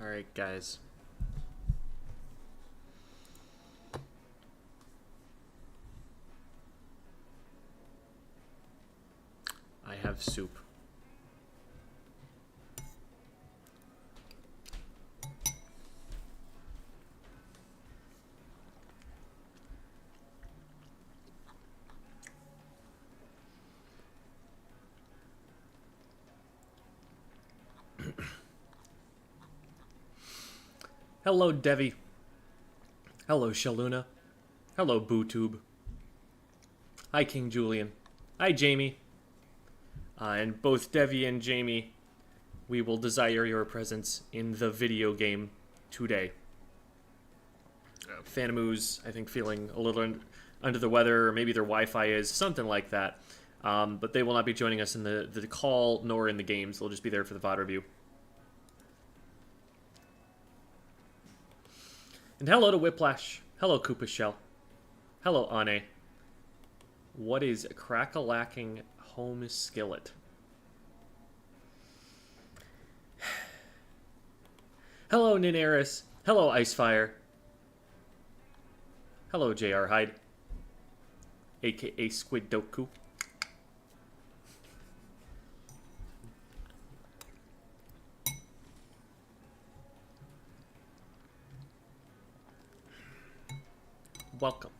Alright, guys. I have soup. Hello, Devi. Hello, Shaluna. Hello, BooTube. Hi, King Julian. Hi, Jamie. And both Devi and Jamie, we will desire your presence in the video game today. Phantomoo's, I think, feeling a little under the weather, or maybe their Wi-Fi is, something like that. But they will not be joining us in the call, nor in the games. They'll just be there for the VOD review. And hello to Whiplash. Hello, Koopa Shell. Hello, Ane. What is crack-a-lacking home skillet? Hello, Ninaris. Hello, Icefire. Hello, JR Hyde. AKA Squid Doku. Welcome.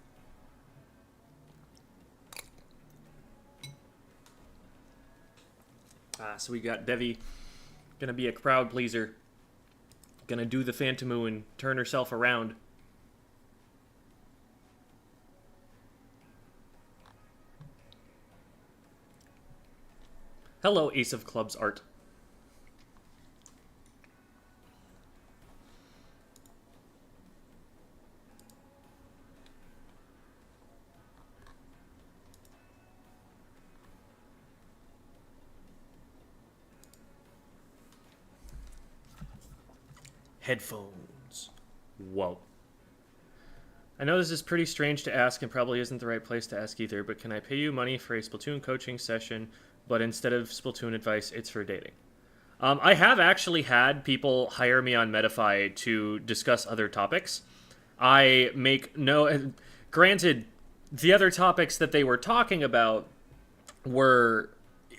So we got Devi, gonna be a crowd pleaser, gonna do the Phantomu and turn herself around. Hello, Ace of Clubs art. Headphones. Whoa. I know this is pretty strange to ask and probably isn't the right place to ask either, but can I pay you money for a Splatoon coaching session, but instead of Splatoon advice, it's for dating? I have actually had people hire me on Medify to discuss other topics. I make no... Granted, the other topics that they were talking about were,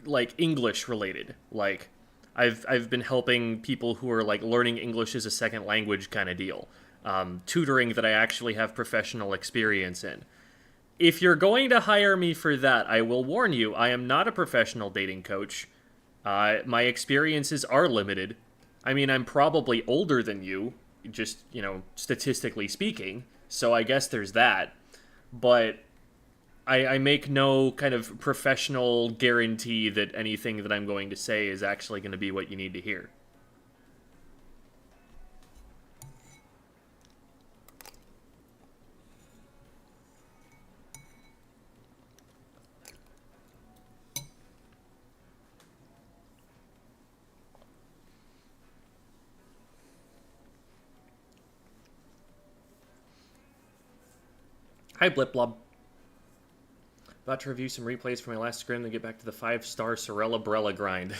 like, English related. Like, I've been helping people who are, like, learning English as a second language kind of deal. Tutoring that I actually have professional experience in. If you're going to hire me for that, I will warn you, I am not a professional dating coach. My experiences are limited. I mean, I'm probably older than you, just, you know, statistically speaking, so I guess there's that. But I make no kind of professional guarantee that anything that I'm going to say is actually going to be what you need to hear. Hi, Blipblob. About to review some replays for my last scrim, then get back to the 5-star Sorella Brella grind.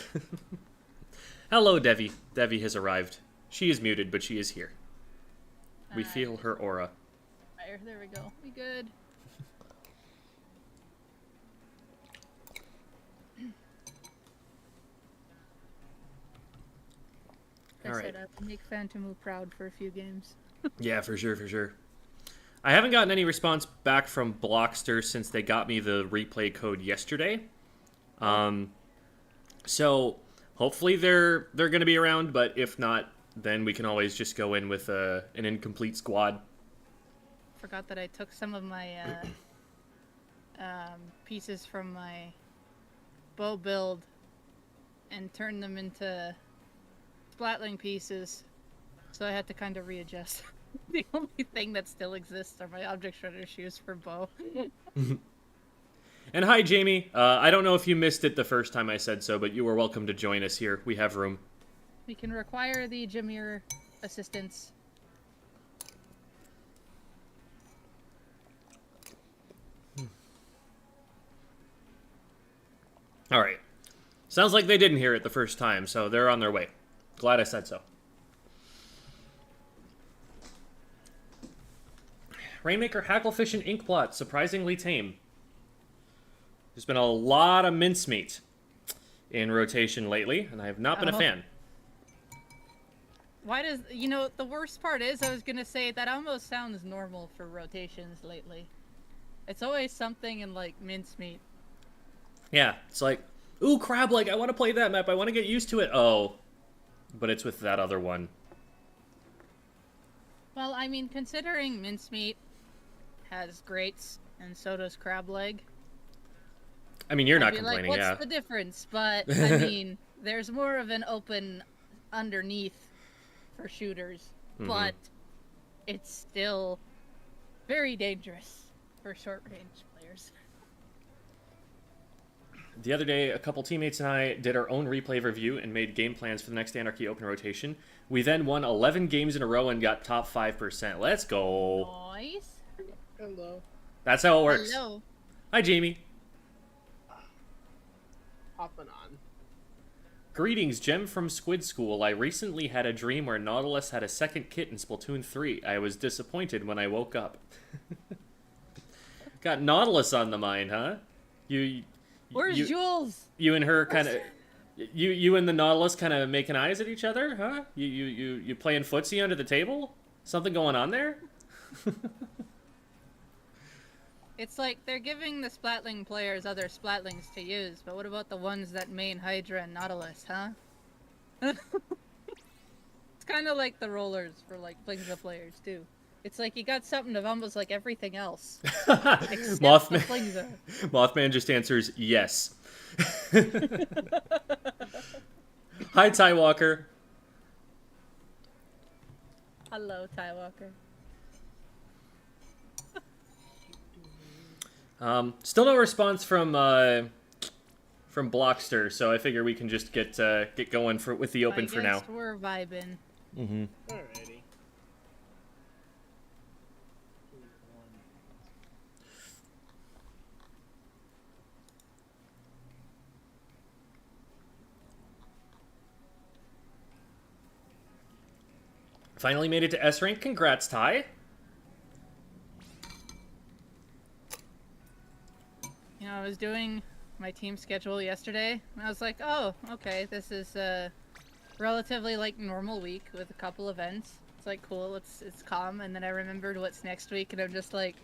Hello, Devi. Devi has arrived. She is muted, but she is here. We feel her aura. There we go. We good. All right. I said I would make Phantomu proud for a few games. Yeah, for sure, for sure. I haven't gotten any response back from Blockster since they got me the replay code yesterday. So hopefully they're going to be around, but if not, then we can always just go in with an incomplete squad. Forgot that I took some of my pieces from my bow build and turned them into splatling pieces, so I had to kind of readjust. The only thing that still exists are my object shredder shoes for bow. And hi, Jamie. I don't know if you missed it the first time I said so, but you are welcome to join us here. We have room. We can require the Jameer assistance. All right. Sounds like they didn't hear it the first time, so they're on their way. Glad I said so. Rainmaker, Hacklefish, and Inkblot, surprisingly tame. There's been a lot of mincemeat in rotation lately, and I have not been a fan. Why does... You know, the worst part is, I was gonna say, that almost sounds normal for rotations lately. It's always something in, like, mincemeat. Yeah, it's like, ooh, crab leg, I want to play that map, I want to get used to it. Oh, but it's with that other one. Well, I mean, considering mincemeat has grates, and so does crab leg. I mean, you're I'd not be complaining, like, yeah. what's the difference? But, I mean, there's more of an open underneath for shooters. But it's still very dangerous for short-range players. The other day, a couple teammates and I did our own replay review and made game plans for the next Anarchy Open rotation. We then won 11 games in a row and got top 5%. Let's go. Nice. Hello. That's how it works. Hello. Hi, Jamie. Hopping on. Greetings, Gem from Squid School. I recently had a dream where Nautilus had a second kit in Splatoon 3. I was disappointed when I woke up. Got Nautilus on the mind, huh? Where's Jules? You and her kind of... You and the Nautilus kind of making eyes at each other, huh? You playing footsie under the table? Something going on there? It's like they're giving the Splatling players other Splatlings to use, but what about the ones that main Hydra and Nautilus, huh? It's kind of like the rollers for like Blingza players too. It's like you got something of almost like everything else. Except Mothman. the Blingza. Mothman just answers yes. Hi, Ty Walker. Hello, Ty Walker. Still no response from Blockster, so I figure we can just get going with the open for now. We're vibing. Mm-hmm. Alrighty. Finally made it to S rank. Congrats, Ty. You know, I was doing my team schedule yesterday, and I was like, oh, okay, this is a relatively, like, normal week with a couple events. It's like, cool, it's calm, and then I remembered what's next week, and I'm just like,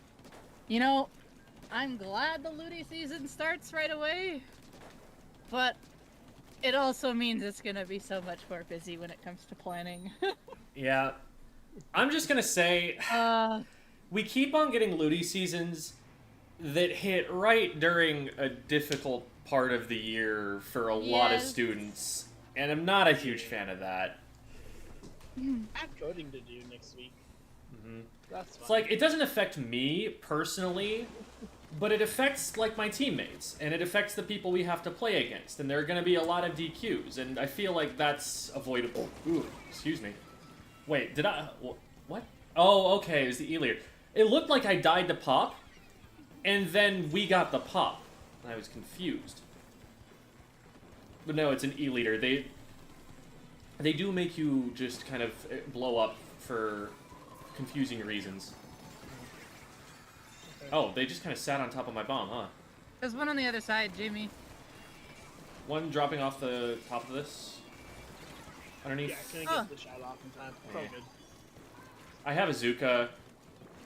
you know, I'm glad the looty season starts right away, but it also means it's gonna be so much more busy when it comes to planning. Yeah. I'm just gonna say, we keep on getting looty seasons that hit right during a difficult part of the year for a lot of students, and I'm not a huge fan of that. I have coding to do next week. That's fine. It's like, it doesn't affect me personally, but it affects, like, my teammates, and it affects the people we have to play against, and there are going to be a lot of DQs, and I feel like that's avoidable. Ooh, excuse me. Wait, did I... What? Oh, okay, it was the E-leader. It looked like I died to pop, and then we got the pop. And I was confused. But no, it's an E-leader. They do make you just kind of blow up for confusing reasons. Okay. Oh, they just kind of sat on top of my bomb, huh? There's one on the other side, Jimmy. One dropping off the top of this. Underneath. Yeah, couldn't get the shot off in time. It's all Yeah. good. I have a Zuka.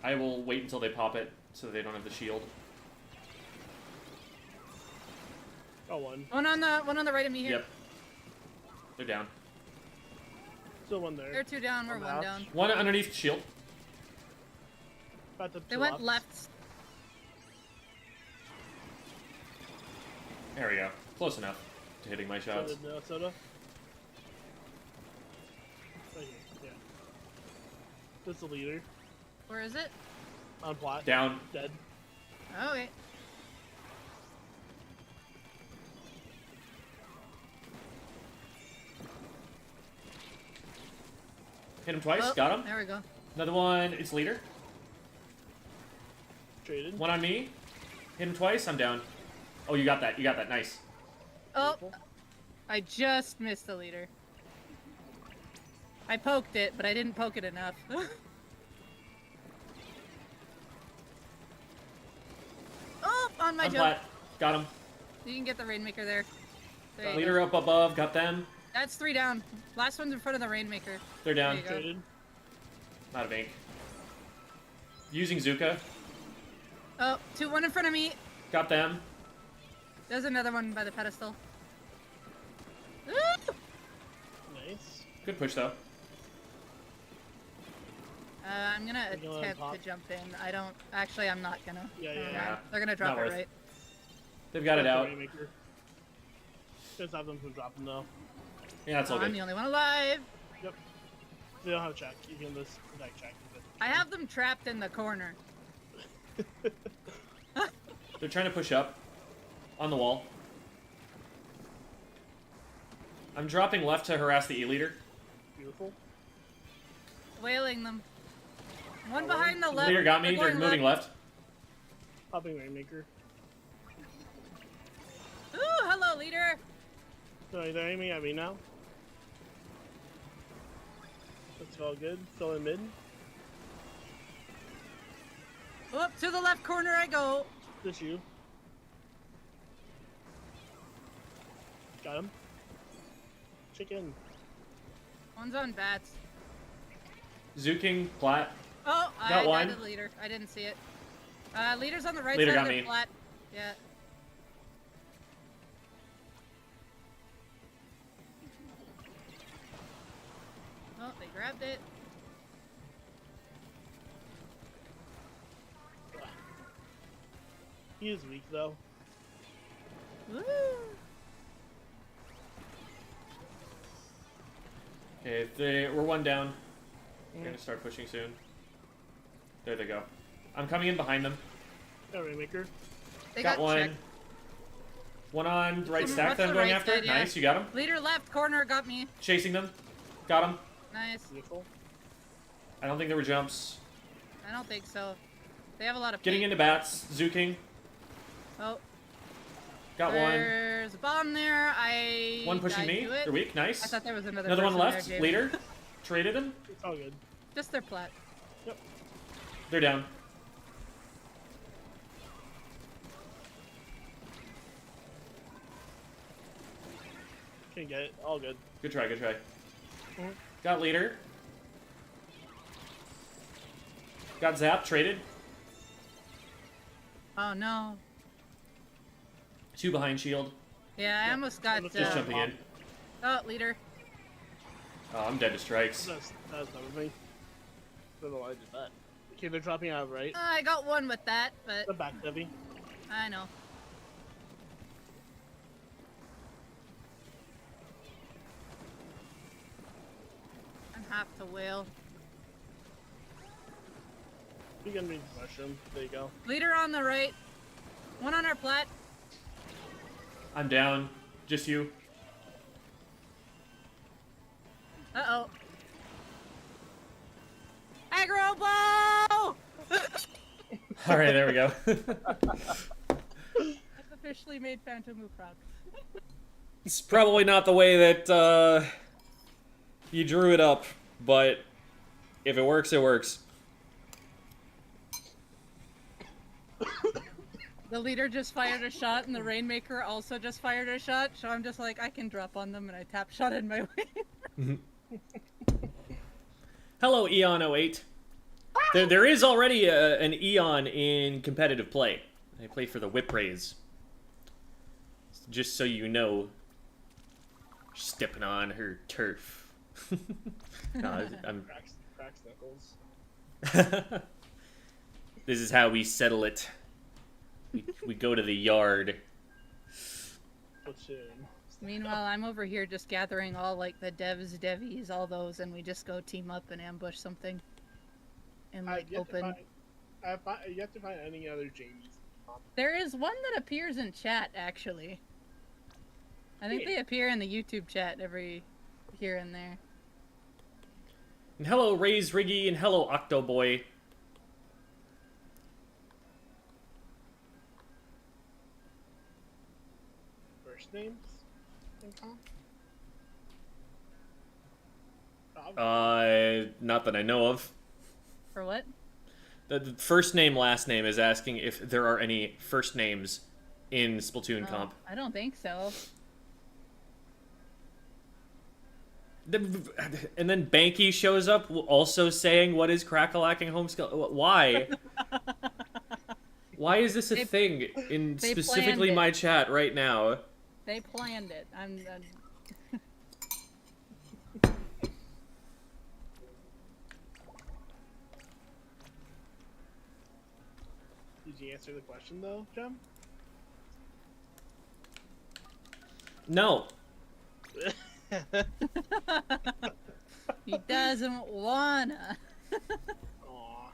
I will wait until they pop it so they don't have the shield. Oh, one. One on the right of me here. Yep. They're down. Still one there. They're two down, we're On the one house. down. One underneath shield. About to They went left. There we go. Close enough to hitting my shots. Soda. Right here. Yeah. That's the leader. Where is it? On plot. Down. Dead. Okay. Hit him twice. Oh, Got him. There we go. Another one. It's leader. Traded. One on me. Hit him twice. I'm down. Oh, you got that. You got that. Nice. Oh, Beautiful. I just missed the leader. I poked it, but I didn't poke it enough. on my I'm jump. flat. Got him. You can get the Rainmaker there. There you Leader go. up above. Got them. That's 3 down. Last one's in front of the Rainmaker. They're down. There you go. Traded. Out of ink. Using Zuka. Oh, 1 in front of me. Got them. There's another one by the pedestal. Woo! Nice. Good push though. I'm gonna Are you going on attempt top? to jump in. I don't. Actually, I'm not gonna. Yeah, Never yeah. mind. They're gonna drop Not it worth. right. They've got it out. Rainmaker. Just have them from dropping though. Yeah, that's all I'm good. the only one alive. Yep. They don't have check. You can just protect check. I have them trapped in the corner. They're trying to push up. On the wall. I'm dropping left to harass the E-leader. Beautiful. Wailing them. One Oh, behind the left. Leader got me. They're going moving left. Popping Rainmaker. Ooh, hello, leader. So they're aiming at me now. That's all good. Still in mid. Up to the left corner I go. Just you. Got him. Chicken. One's on bats. Zuking, plat. Oh, I Got one. got the leader. I didn't see it. Leader's on the right Leader side got of the me. flat. Yeah. Oh, they grabbed it. He is weak though. Woo! Okay, we're one down. We're gonna start pushing soon. There they go. I'm coming in behind them. Got Rainmaker. They got one. checked. One on the right What's stack that I'm the going right after. side, yeah. Nice, you got him. Leader left corner got me. Chasing them. Got him. Nice. Beautiful. I don't think there were jumps. I don't think so. They have a lot of Getting ping. into bats. Zuking. Oh, Got one. there's a bomb there. One pushing died me. to it. They're weak. Nice. I thought there was another Another one person left. there, James. Leader. Traded him. It's all good. Just their plat. They're down. Can get it. All good. Good try, good try. Mhm. Got leader. Got zap, traded. Oh no. 2 behind shield. Yeah, I almost got. Just jumping in. Oh, leader. Oh, I'm dead to strikes. That's everything. Don't know why I did that. Okay, they're dropping out right. I got one with that, but The back heavy. I know. I'm half to whale. You're gonna need mushroom. There you go. Leader on the right. One on our plat. I'm down. Just you. Uh-oh. Aggro blow! Alright, there we go. I've officially made Phantomu proud. It's probably not the way that you drew it up, but if it works, it works. The leader just fired a shot, and the Rainmaker also just fired a shot, so I'm just like, I can drop on them, and I tap shot in my way. Hello, Eon08. There is already an Eon in competitive play. I play for the Whip Rays. Just so you know, stepping on her turf. No, I'm. Cracks knuckles. This is how we settle it. We go to the yard. Platoon. Meanwhile, I'm over here just gathering all, like, the devies, all those, and we just go team up and ambush something. And, like, You have to open. you have to find any other Jamies. There is one that appears in chat, actually. I think they appear in the YouTube chat every here and there. And hello, Raise Riggy, and hello, Octoboy. First names? in comp? Not that I know of. For what? The first name, last name is asking if there are any first names in Splatoon comp. I don't think so. And then Banky shows up also saying, what is crack-a-lacking home skill? Why? Why is this a thing in specifically my chat right now? They planned it. Did you answer the question though, Jem? No. He doesn't wanna. Aww.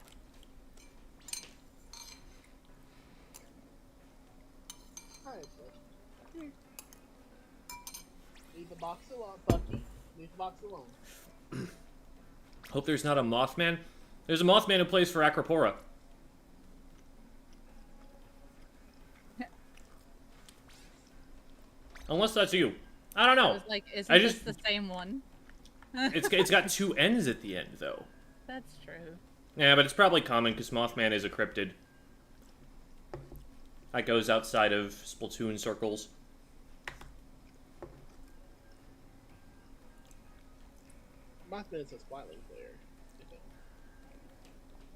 Hi, Bucky. Leave the box alone, Bucky. Leave the box alone. Hope there's not a Mothman. There's a Mothman who plays for Acropora. Unless that's you. I don't know. I was like, isn't this the same one? It's got two N's at the end, though. That's true. Yeah, but it's probably common because Mothman is a cryptid. That goes outside of Splatoon circles. Mothman is a Splatling player.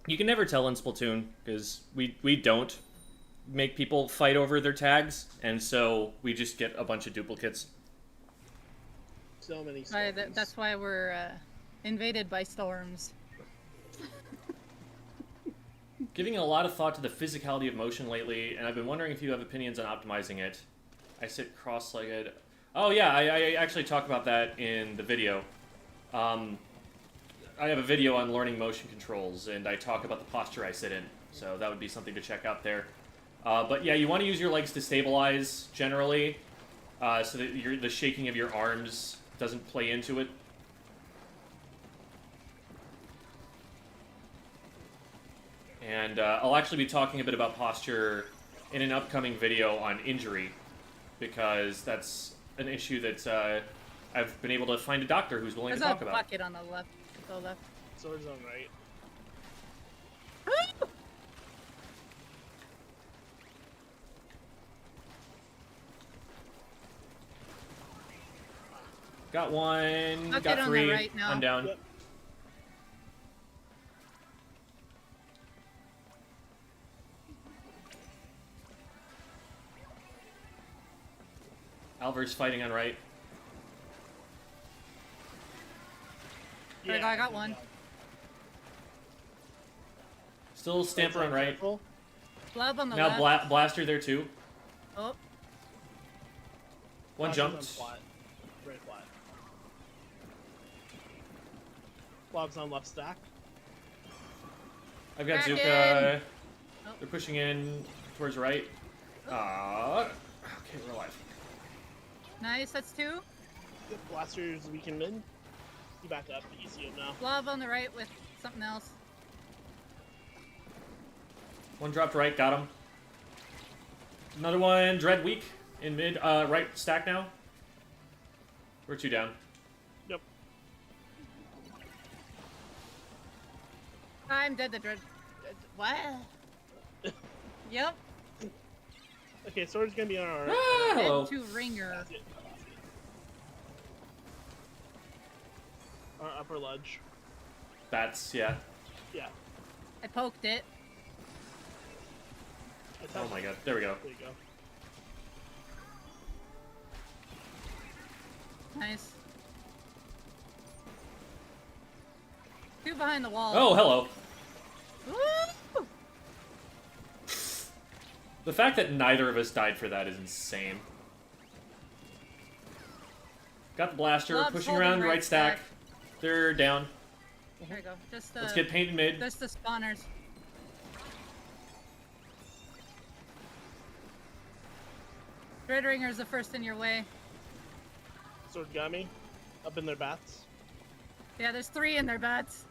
You can never tell in Splatoon because we don't make people fight over their tags, and so we just get a bunch of duplicates. So many storms. That's why we're invaded by storms. Giving a lot of thought to the physicality of motion lately, and I've been wondering if you have opinions on optimizing it. I sit cross-legged. Oh yeah, I actually talk about that in the video. I have a video on learning motion controls, and I talk about the posture I sit in, so that would be something to check out there. But yeah, you want to use your legs to stabilize, generally, so that the shaking of your arms doesn't play into it. And I'll actually be talking a bit about posture in an upcoming video on injury, because that's an issue that I've been able to find a doctor who's willing to talk about. There's a bucket on the left. To the left. Swords on right. Got one, Bucket got on three, the right now. I'm down. Yep. Alvar's fighting on right. Yeah, I got one. Still Stamper on right. Glove on the Now left. Blaster there too. Oh. One jumped. Flat. Very flat. Blob's on left stack. I've got Kraken! Zuka. Oh. They're pushing in towards right. Okay, we're alive. Nice, that's two. Yep, Blaster's weak in mid. You back up, but you see him now. Glove on the right with something else. One dropped right, got him. Another one, Dread weak in mid, right stack now. We're two down. Yep. I'm dead. The dread. What? Yep. Okay, Sword's gonna be on our Hello. Dead to ringer. That's it. Our upper ledge. That's, yeah. Yeah. I poked it. Oh my god, there we go. There you go. Nice. Two behind the wall. Oh, hello. Woo! The fact that neither of us died for that is insane. Got the Blaster, Gloves pushing holding around right right stack. stack. They're down. There we go. Just Let's get paint in mid. Just the spawners. Dread Ringer's the first in your way. Sword got me. Up in their bats. Yeah, there's three in their bats.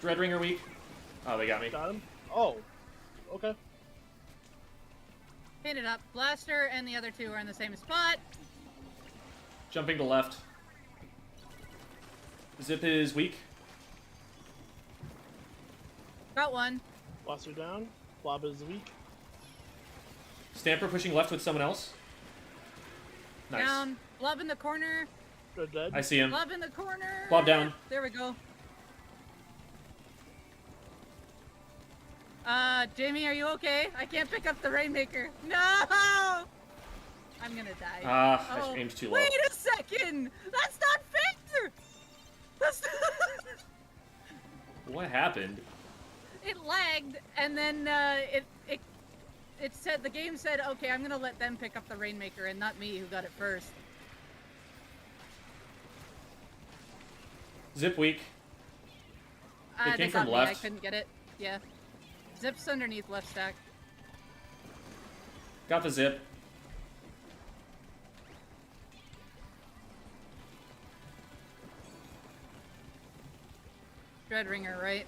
Dreadringer weak. Oh, they got me. Got him. Oh. Okay. Hit it up. Blaster and the other two are in the same spot. Jumping to left. Zip is weak. Got one. Blockster down. Blob is weak. Stamper pushing left with someone else. Nice. Down. Blob in the corner. They're dead. I see him. Blob in the corner. Blob down. There we go. Jamie, are you okay? I can't pick up the Rainmaker. No! I'm gonna die. I aimed too low. Wait a second! That's not fair! That's not... What happened? It lagged, and then it said, the game said, okay, I'm gonna let them pick up the Rainmaker and not me who got it first. Zip weak. It They came got from me. left. I couldn't get it. Yeah. Zip's underneath left stack. Got the zip. Dreadringer, right?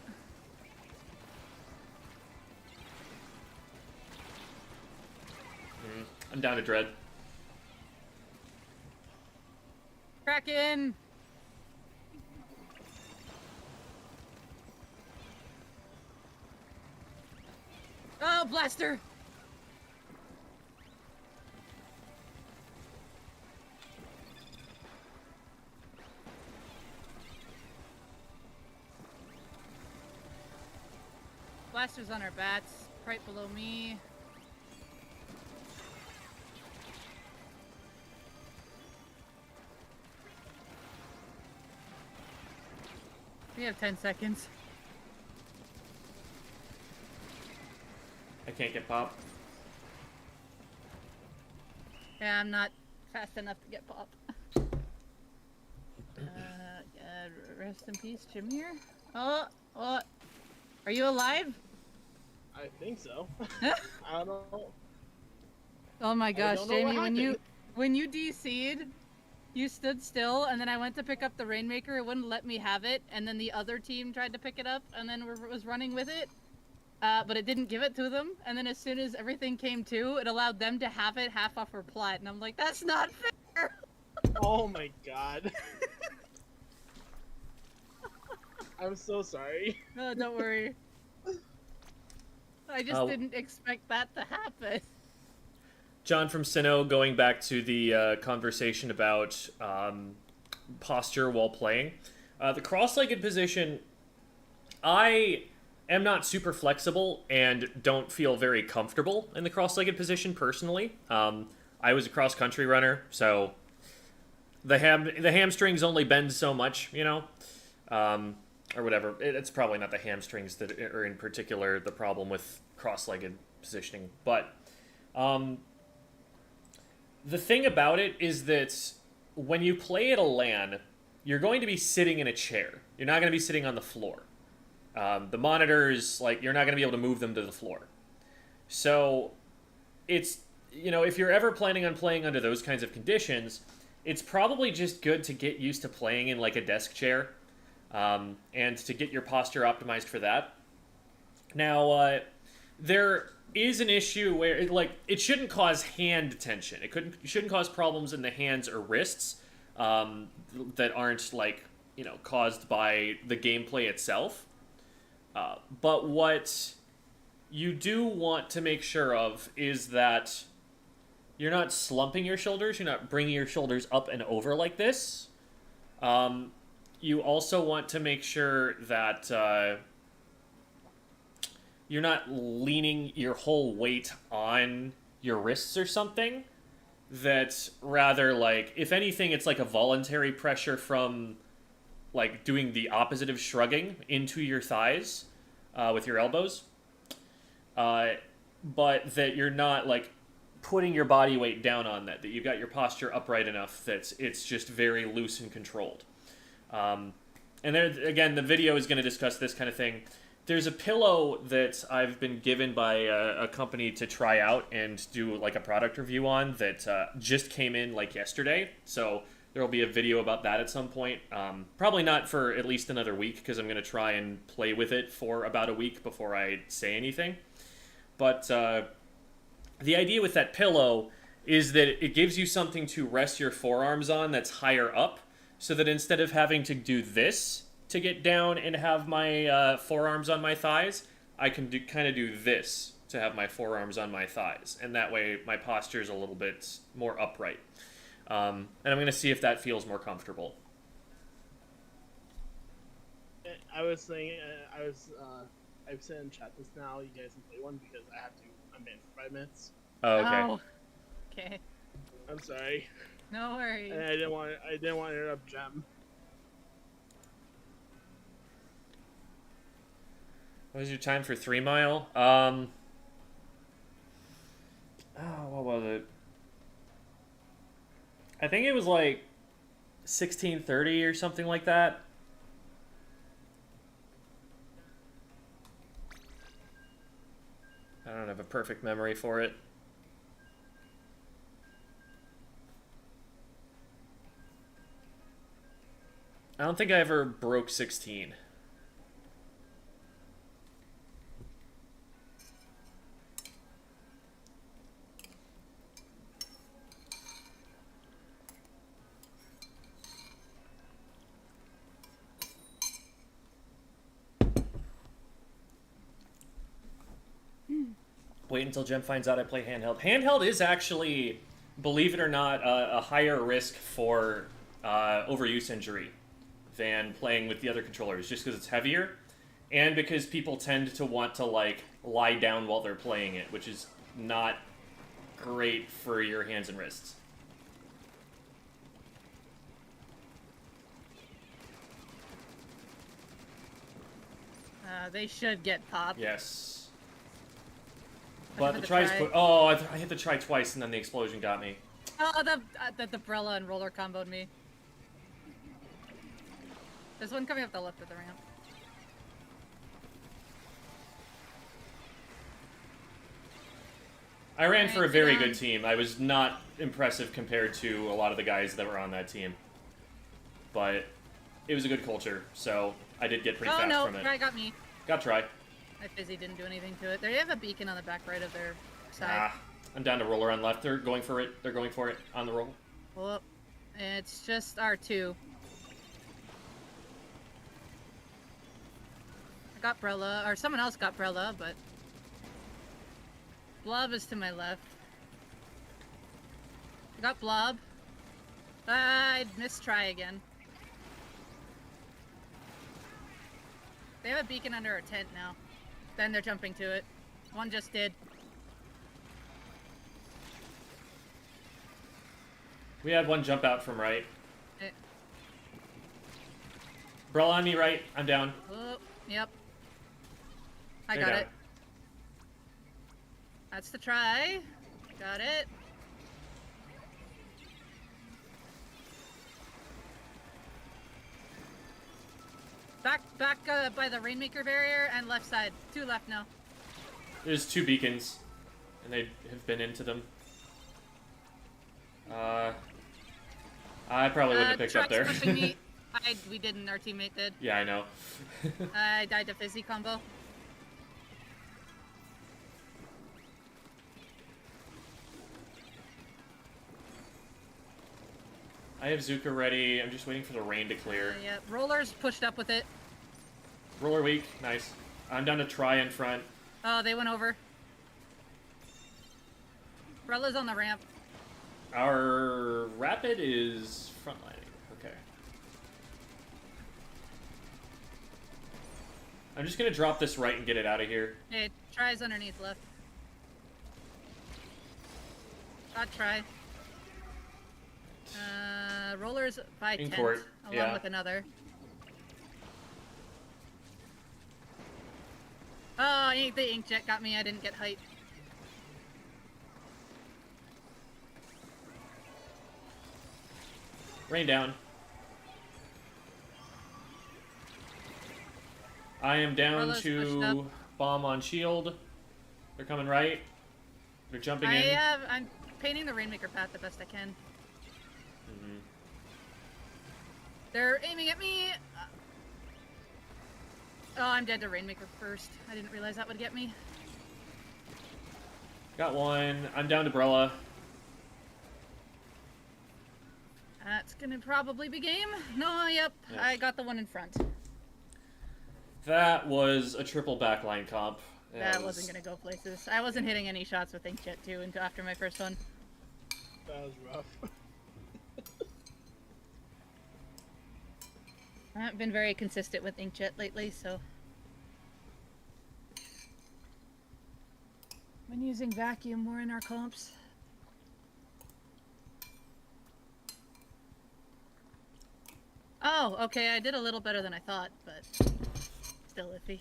I'm down to Dread. Kraken! Oh, Blaster! Blaster's on our bats, right below me. We have 10 seconds. I can't get pop. Yeah, I'm not fast enough to get pop. Rest in peace, Jameer. Oh, are you alive? I think so. I don't know. Oh my gosh, don't know what Jamie, when you DC'd, you stood still, and then I went to pick up the Rainmaker. It wouldn't let me have it, and then the other team tried to pick it up, and then was running with it, but it didn't give it to them. And then as soon as everything came to, it allowed them to have it half off her plat, and I'm like, that's not fair. Oh my god. I'm so sorry. No, don't worry. I just didn't expect that to happen. John from Sinnoh, going back to the conversation about posture while playing. The cross-legged position, I am not super flexible and don't feel very comfortable in the cross-legged position personally. I was a cross-country runner, so the hamstrings only bend so much, you know? Or whatever. It's probably not the hamstrings that are in particular the problem with cross-legged positioning. But the thing about it is that when you play at a LAN, you're going to be sitting in a chair. You're not going to be sitting on the floor. The monitors, like, you're not going to be able to move them to the floor. So it's, you know, if you're ever planning on playing under those kinds of conditions, it's probably just good to get used to playing in, like, a desk chair. And to get your posture optimized for that. Now, there is an issue where it shouldn't cause hand tension. It shouldn't cause problems in the hands or wrists that aren't caused by the gameplay itself. But what you do want to make sure of is that you're not slumping your shoulders. You're not bringing your shoulders up and over like this. You also want to make sure that you're not leaning your whole weight on your wrists or something. That rather, if anything, it's like a voluntary pressure from, doing the opposite of shrugging into your thighs with your elbows. But that you're not, putting your body weight down on that you've got your posture upright enough that it's just very loose and controlled. And there, again, the video is going to discuss this kind of thing. There's a pillow that I've been given by a company to try out and do a product review on that just came in yesterday. So there will be a video about that at some point. Probably not for at least another week because I'm going to try and play with it for about a week before I say anything. But the idea with that pillow is that it gives you something to rest your forearms on that's higher up. So that instead of having to do this to get down and have my forearms on my thighs, I can kind of do this to have my forearms on my thighs, and that way my posture is a little bit more upright. And I'm going to see if that feels more comfortable. I was saying, I've said in chat this now. You guys can play one because I have to. I'm banned for 5 minutes. Oh, okay. Oh. Okay. I'm sorry. No worries. And I didn't want to interrupt Gem. What was your time for 3 Mile? What was it? I think it was like 16:30 or something like that. I don't have a perfect memory for it. I don't think I ever broke 16. Wait until Jem finds out I play handheld. Handheld is actually, believe it or not, a higher risk for overuse injury than playing with the other controllers, just because it's heavier, and because people tend to want to like lie down while they're playing it, which is not great for your hands and wrists. They should get popped. Yes. But the tries... Oh, I hit the try twice, and then the explosion got me. Oh, the umbrella and roller comboed me. There's one coming up the left of the ramp. I ran for a very good team. I was not impressive compared to a lot of the guys that were on that team. But it was a good culture, so I did get pretty fast from it. Oh no, Try got me. Got Try. My Fizzy didn't do anything to it. They have a beacon on the back right of their side. Ah, I'm down to roller on left. They're going for it. They're going for it on the roll. Well, it's just R2. I got Brella, or someone else got Brella, but Blob is to my left. I got Blob. I missed Try again. They have a beacon under a tent now. Then they're jumping to it. One just did. We had one jump out from right. Eh. Brawl on me right. I'm down. Oh, yep. I They're got down. it. That's the Try. Got it. Back by the Rainmaker barrier and left side. 2 left now. There's 2 beacons, and they have been into them. I probably wouldn't have picked up there. Pushing me. We didn't. Our teammate did. Yeah, I know. I died to Fizzy combo. I have Zuka ready. I'm just waiting for the rain to clear. Yeah, Roller's pushed up with it. Roller weak. Nice. I'm down to Try in front. Oh, they went over. Brella's on the ramp. Our Rapid is frontlining. Okay. I'm just gonna drop this right and get it out of here. Hey, Try's underneath left. Got Try. Roller's by In tent, court, along yeah. with another. Oh, the inkjet got me. I didn't get height. Rain down. I am down Carlos pushed to up. bomb on shield. They're coming right. They're jumping in. I'm painting the Rainmaker path the best I can. Mm-hmm. They're aiming at me. Oh, I'm dead to Rainmaker first. I didn't realize that would get me. Got one. I'm down to Brella. That's gonna probably be game. No, yep. Yes. I got the one in front. That was a triple backline comp. That wasn't gonna go places. I wasn't hitting any shots with Inkjet too until after my first one. That was rough. I haven't been very consistent with Inkjet lately, so. Been using vacuum more in our comps. Oh, okay, I did a little better than I thought, but still iffy.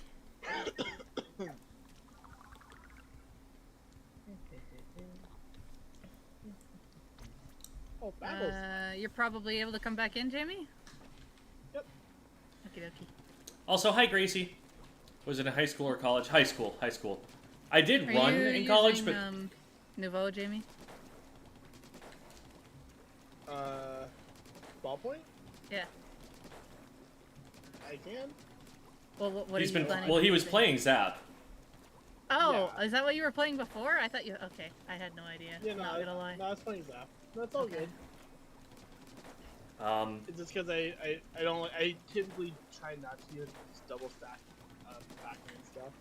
Oh, battles. You're probably able to come back in, Jamie? Yep. Okie dokie. Also, hi Gracie. Was it in high school or college? High school. High school. I did run in college, but Nouveau, Jamie? Ballpoint? Yeah. I can. Well, what he's are you been. planning Well, he to was use it? playing Zap. Oh, Yeah. is that what you were playing before? I thought you. Okay, I had no idea. Yeah, no, Not gonna lie. no, it's playing Zap. That's all Okay. good. It's just because I don't like, I typically try not to use double stack background stuff.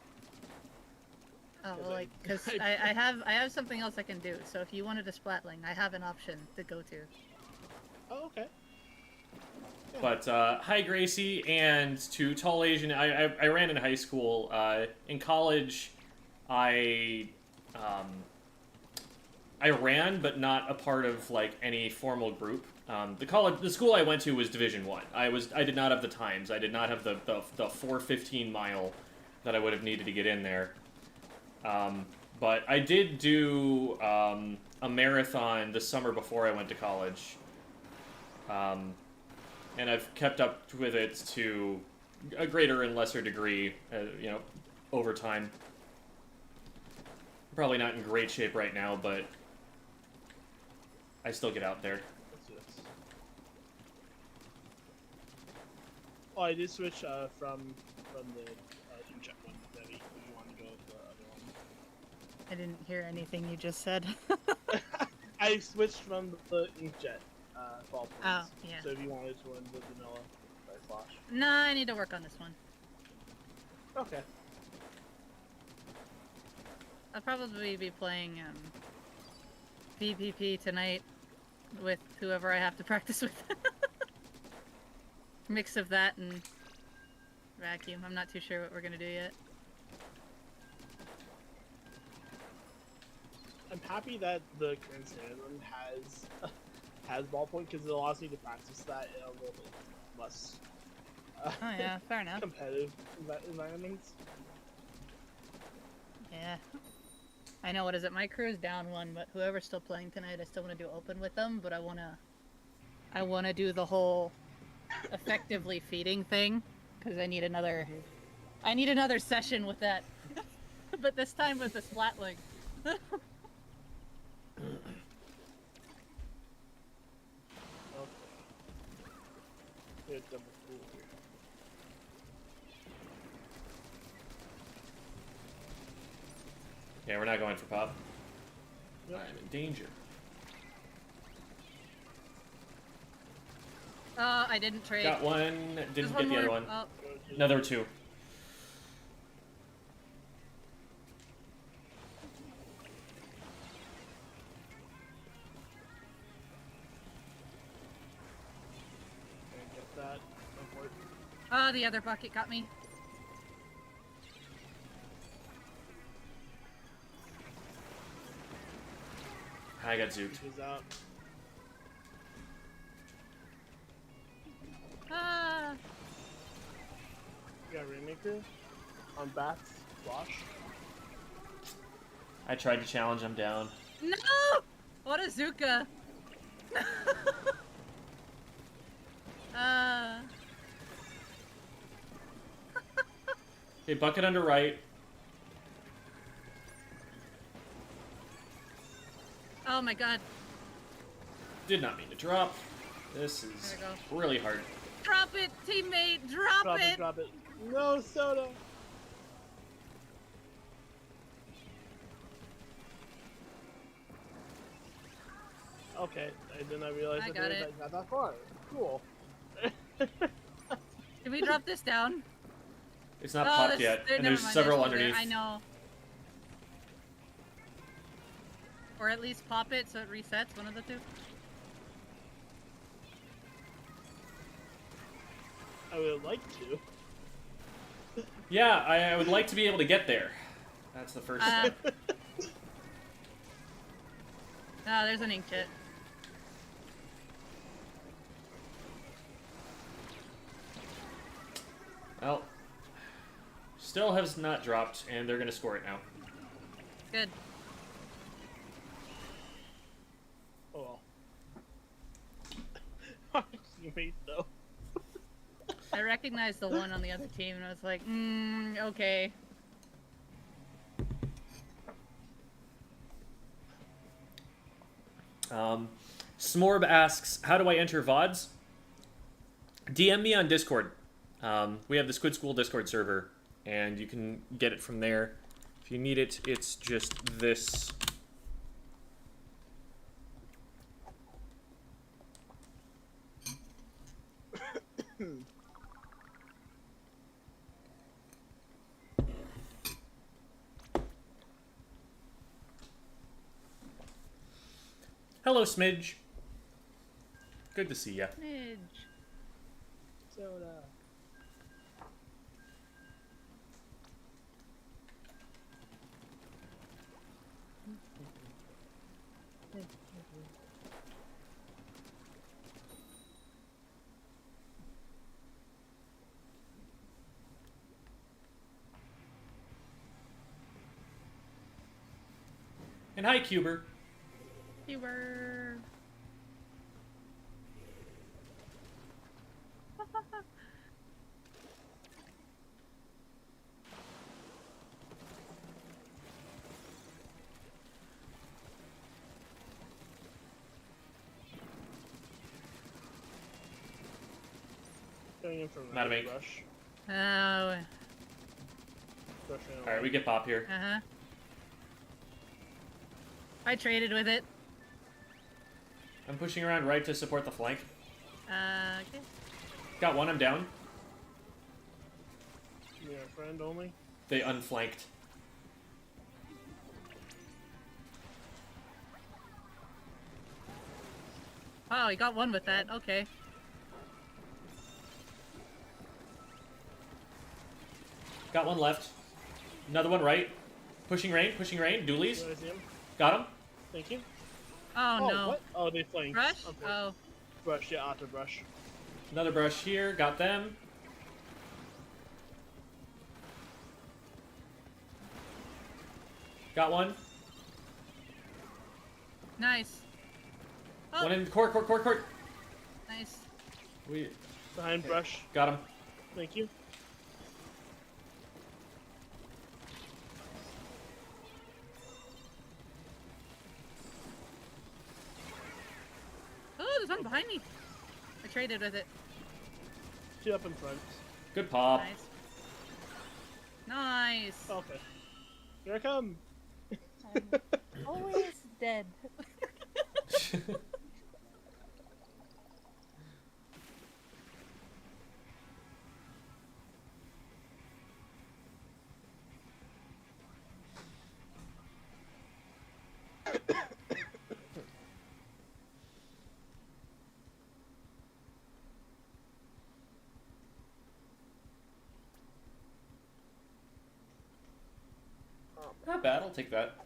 Oh, well, I- like, because I have something else I can do. So if you wanted a splatling, I have an option to go to. Oh, okay. But hi Gracie, and to Tall Asian. I ran in high school. In college, I ran, but not a part of like any formal group. The school I went to was Division 1. I did not have the times. I did not have the 4:15 mile that I would have needed to get in there. But I did do a marathon the summer before I went to college. And I've kept up with it to a greater and lesser degree, over time. Probably not in great shape right now, but I still get out there. Let's do this. Oh, I did switch from the inject one that we want to go with the other one. I didn't hear anything you just said. I switched from the inkjet ballpoints. Oh, yeah. So if you wanted to run the vanilla by Flash. No, I need to work on this one. Okay. I'll probably be playing VPP tonight with whoever I have to practice with. Mix of that and vacuum. I'm not too sure what we're gonna do yet. I'm happy that the current standard one has ballpoint because it allows me to practice that in a little bit less Oh yeah, fair enough. competitive environments. Yeah. I know, what is it? My crew is down one, but whoever's still playing tonight, I still want to do open with them, but I wanna do the whole effectively feeding thing, because I need another session with that. But this time with the splatling. Good double cool here. Yeah, we're not going for pop. Yep. I'm in danger. I didn't trade. Got one, There's didn't get the other more. one. Oh, No, there were two. Gonna get that. Go for it. oh, the other bucket got me. I got zooked. Which is out. Ah, You got Rainmaker on bats. Flash. I tried to challenge him down. no! What a Zuka! uh, Okay, bucket under right. oh my god. Did not mean to drop. This is There we really hard. Drop it, teammate! Drop it! Drop it. No soda. Okay, I did not realize I that got they it. got that far. Cool. Can we drop this down? It's not Oh, popped yet, and never there's mind, several one there, underneath. I know. Or at least pop it so it resets, one of the two. I would like to. Yeah, I would like to be able to get there. That's the first step. Oh, there's an inkjet. Well, still has not dropped, and they're going to score it now. Good. Oh well. Teammate though. I recognized the one on the other team, and I was like, okay. Smorb asks, how do I enter VODs? DM me on Discord. We have the Squid School Discord server, and you can get it from there. If you need it, it's just this. Hello, Smidge. Good to see ya. Midge. Soda. And hi, Cuber. You were. Going in for Not a make. rush. Oh. Alright, we get Pop here. Uh-huh. I traded with it. I'm pushing around right to support the flank. Okay. Got one, I'm down. You're a friend only? They unflanked. Oh, he got one with that. Okay. Got one left. Another one right. Pushing rain, dualies. Where is him? Got him. Thank you. Oh, no. What? Oh, they flanked. Brush? Okay. Oh. Brush, yeah, auto brush. Another brush here, got them. Got one. Nice. Oh, One in court. nice. We Behind brush. got him. Thank you. Oh, there's one behind me. I traded with it. Two up in front. Good pop. Nice. Nice. Okay. Here I come. Always dead. Not bad, I'll take that.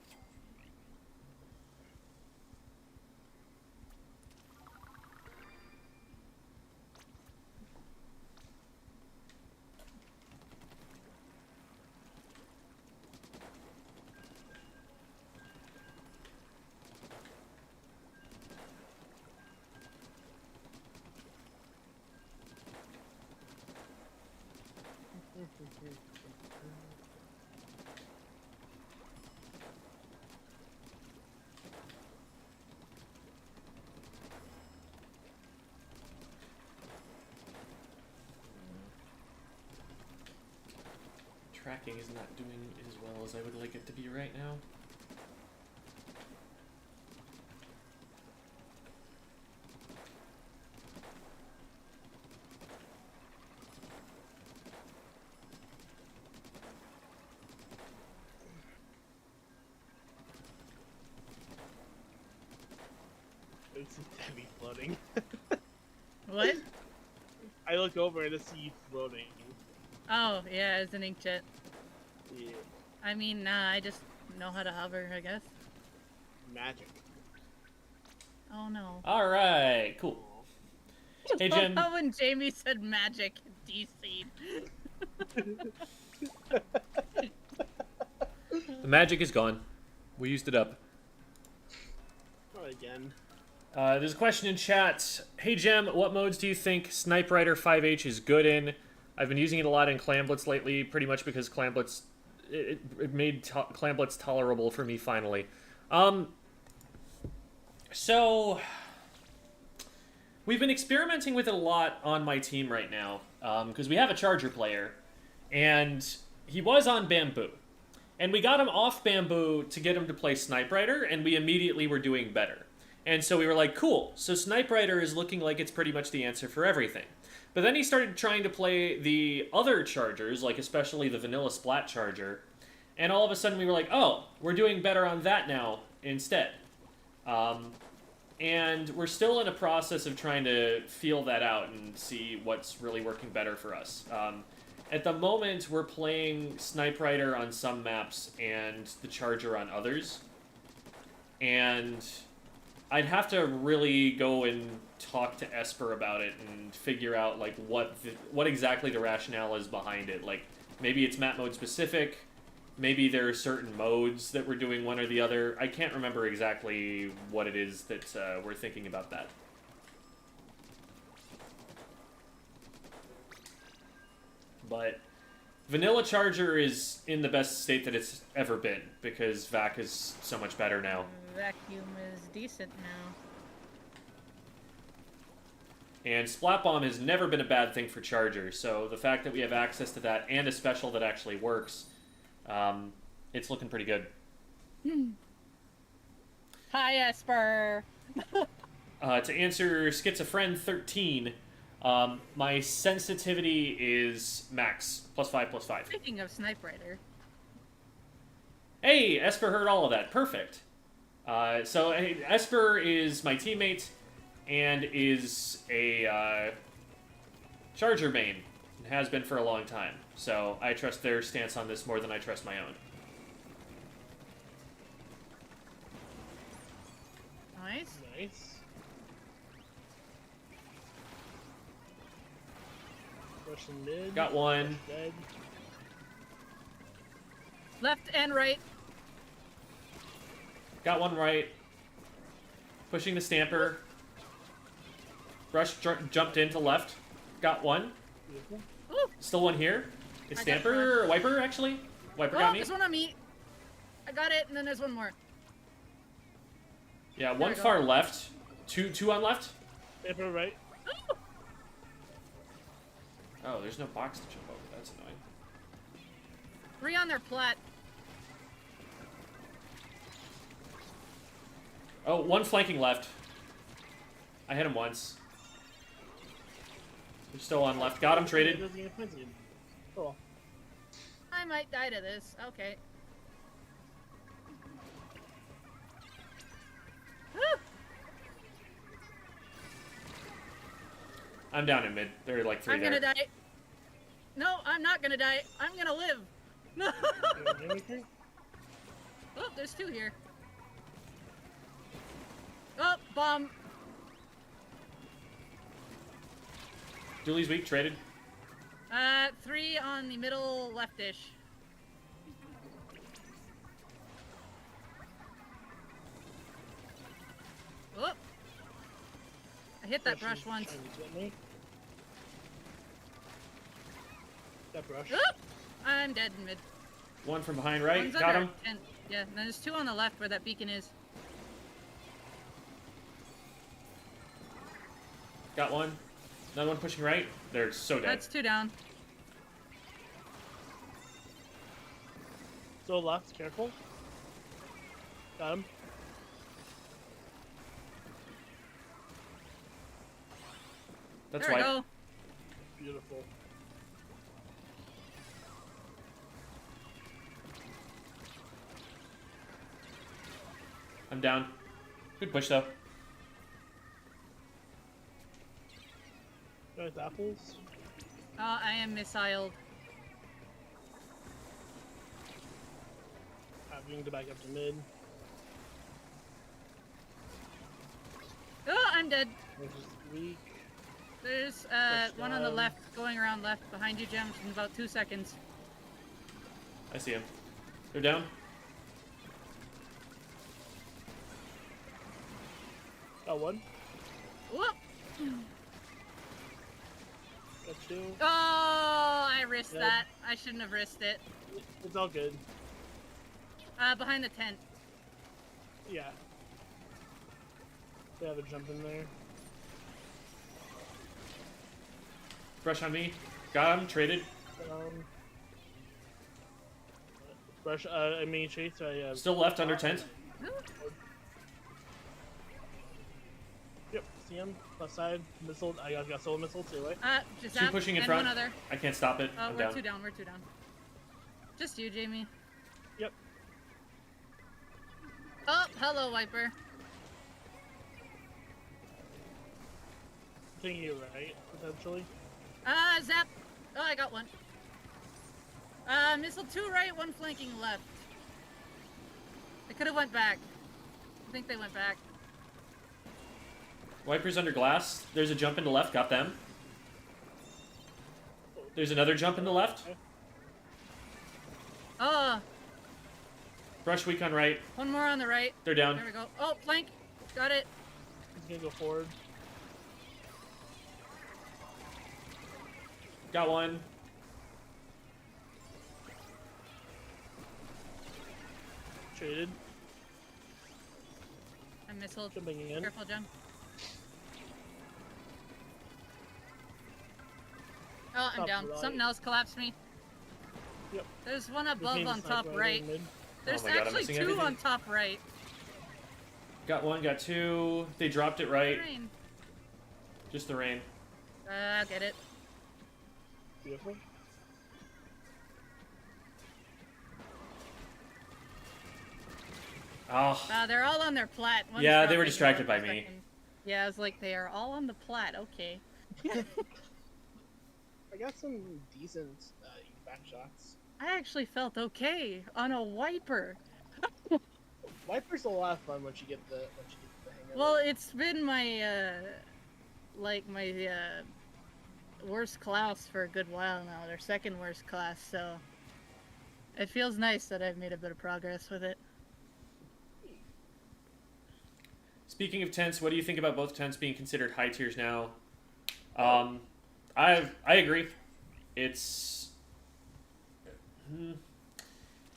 Tracking is not doing as well as I would like it to be right now. just have you floating. What? I look over and just see you floating. Oh, yeah, it's an inkjet. Yeah. I mean, nah, I just know how to hover, I guess. Magic. Oh, no. All right, cool. Hey, Jim. How when Jamie said magic, DC. The magic is gone. We used it up. Not again. There's a question in chat. Hey, Jem, what modes do you think Snipe Rider 5H is good in? I've been using it a lot in Clamblitz lately, pretty much because Clamblitz... It made Clamblitz tolerable for me, finally. So... We've been experimenting with it a lot on my team right now, because we have a Charger player, and he was on Bamboo. And we got him off Bamboo to get him to play Snipe Rider, and we immediately were doing better. And so we were like, cool, so Snipe Rider is looking like it's pretty much the answer for everything. But then he started trying to play the other Chargers, like especially the vanilla Splat Charger, and all of a sudden we were like, oh, we're doing better on that now instead. And we're still in a process of trying to feel that out and see what's really working better for us. At the moment, we're playing Snipe Rider on some maps and the Charger on others. And I'd have to really go and talk to Esper about it and figure out like what exactly the rationale is behind it. Like maybe it's map mode specific, maybe there are certain modes that we're doing one or the other. I can't remember exactly what it is that we're thinking about that. But Vanilla Charger is in the best state that it's ever been, because VAC is so much better now. Vacuum is decent now. And Splat Bomb has never been a bad thing for Charger, so the fact that we have access to that and a special that actually works, it's looking pretty good. Hi, Esper! To answer Schizophren 13, my sensitivity is max, +5/+5. Speaking of Snipe Rider. Hey, Esper heard all of that. Perfect. So Esper is my teammate and is a Charger main, and has been for a long time. So I trust their stance on this more than I trust my own. Nice. Nice. Russian mid. Got one. Dead. Left and right. Got one right. Pushing the Stamper. Brush jumped into left. Got one. Beautiful. Ooh! Still one here. It's I got Stamper or Wiper, actually? Wiper Oh, got me. there's one on me. I got it, and then there's one more. Yeah, There one we go. far left. Two on left. Paper right. Ooh! Oh, there's no box to jump over. That's annoying. 3 on their plat. Oh, one flanking left. I hit him once. They're still on left. Got him, traded. Doesn't get frenzied. Cool. I might die to this. Okay. Woo! I'm down in mid. There are like 3 I'm there. gonna die. No, I'm not gonna die. I'm gonna live. No. You want anything? Oh, there's 2 here. Oh, bomb. Dooley's weak, traded. 3 on the middle leftish. Oh. I hit that brush Russian once. trying to get me. That brush. Oh! I'm dead in mid. One from behind right. One's Got under him. 10. Yeah, and then there's 2 on the left where that beacon is. Got one. Another one pushing right. They're so dead. That's 2 down. Still left. Careful. Got him. That's There we right. go. Beautiful. I'm down. Good push though. with apples. Oh, I am missiled. Having to back up to mid. Oh, I'm dead. Which is weak. There's one on the left, going around left, behind you, Gems, in about 2 seconds. I see him. They're down. Got one. Whoop! Got two. Oh, I risked Dead. that. I shouldn't have risked it. It's all good. Behind the tent. Yeah. They have a jump in there. Brush on me. Got him. Traded. Brush, I mean, chase. Still left under tent. Yep, see him. Left side. Missile. I got solar missile too, right? Just Two pushing in front. One other. I can't stop it. Oh, I'm we're down. two down. We're two down. Just you, Jamie. Yep. Oh, hello, Wiper. I think you're right, potentially. Zap. Oh, I got one. Missile 2 right, 1 flanking left. They could have went back. I think they went back. Wipers under glass. There's a jump into left. Got them. There's another jump in the left. Oh, Brush weak on right. one more on the right. They're down. There we go. Oh, flank. Got it. He's gonna go forward. Got one. Traded. I missile. Jumping in. Careful, Jem. Oh, I'm Top down. right. Something else collapsed me. Yep. There's one This above means on it's top like right. in mid. There's Oh my God, I'm actually missing 2 everything. on top right. Got one. Got two. They dropped it right. Rain. Just the rain. I'll get it. Beautiful. Oh. They're all on their plat. One's Yeah, they were dropping distracted down by for a me. second. Yeah, I was like, they are all on the plat. Okay. I got some decent back shots. I actually felt okay on a wiper. Viper's a lot of fun once you get the hang of Well, it. it's been my worst class for a good while now. Their second worst class, so it feels nice that I've made a bit of progress with it. Speaking of tents, what do you think about both tents being considered high tiers now? I agree. It's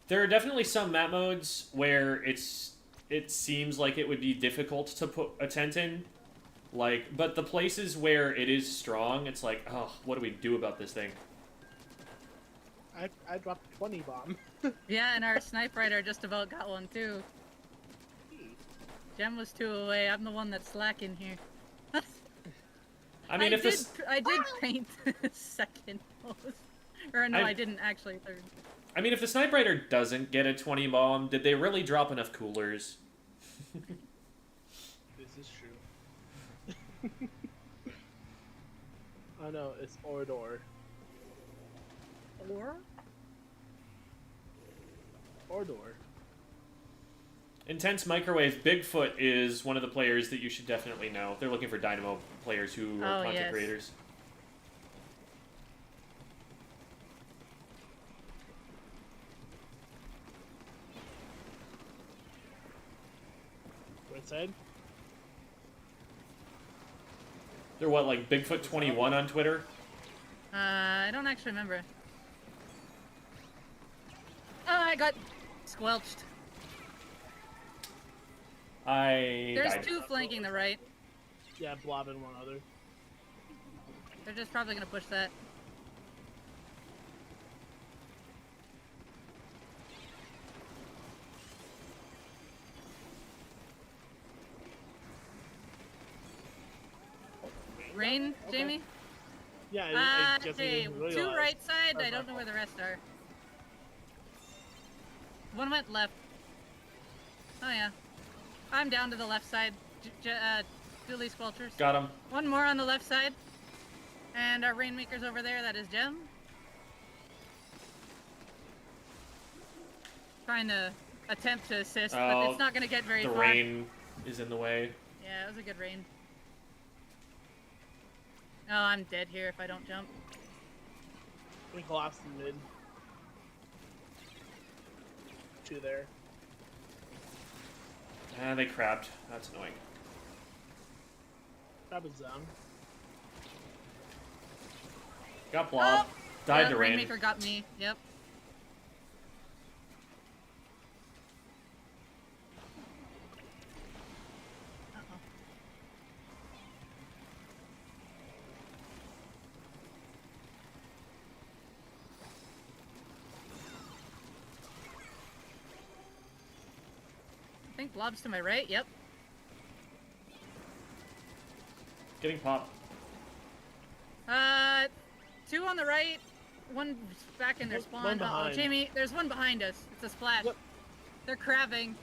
there are definitely some map modes where it seems like it would be difficult to put a tent in, but the places where it is strong, it's like, oh, what do we do about this thing? I dropped a 20 bomb. Yeah, and our snipe rider just about got one too. Gem was 2 away. I'm the one that's slacking here. I mean, I did paint second most. Or no, I didn't actually third. I mean, if the sniper rider doesn't get a 20 bomb, did they really drop enough coolers? This is true. Oh no, it's Ordor. Ordor. Intense Microwave, Bigfoot is one of the players that you should definitely know. They're looking for Dynamo players who are content yes. creators. Right side. They're what, like Bigfoot 21 on Twitter? I don't actually remember. Oh, I got squelched. There's died. 2 flanking the right. Yeah, Blob and one other. They're just probably gonna push that. Rain, Jamie? Yeah, I guess I Okay, didn't realize. 2 right side. That's I my don't know where fault. the rest are. One went left. Oh yeah. I'm down to the left side. Dually squelchers. Got him. One more on the left side. And our Rainmaker's over there, that is Gem. Trying to attempt to assist, but it's not going to get very far. The rain is in the way. Yeah, it was a good rain. Oh, I'm dead here if I don't jump. We collapsed in mid. 2 there. Ah, they crabbed. That's annoying. Crab is down. Got blob. Oh! Died Yeah, to rain. Rainmaker got me. Yep. Uh-oh. I think Blob's to my right. Yep. Getting popped. 2 on the right, 1 back in their spawn. One behind. Jamie, there's 1 behind us. It's a splash. Yep. They're crabbing.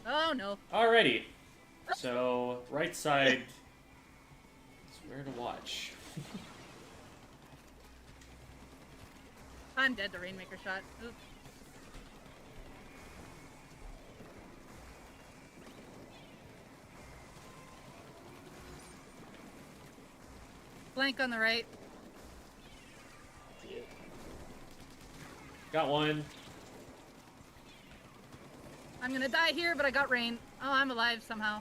Oh no. Alrighty. So, right side is where to watch. I'm dead to Rainmaker shot. Oops. Flank on the right. See it. Got one. I'm gonna die here, but I got rain. Oh, I'm alive somehow.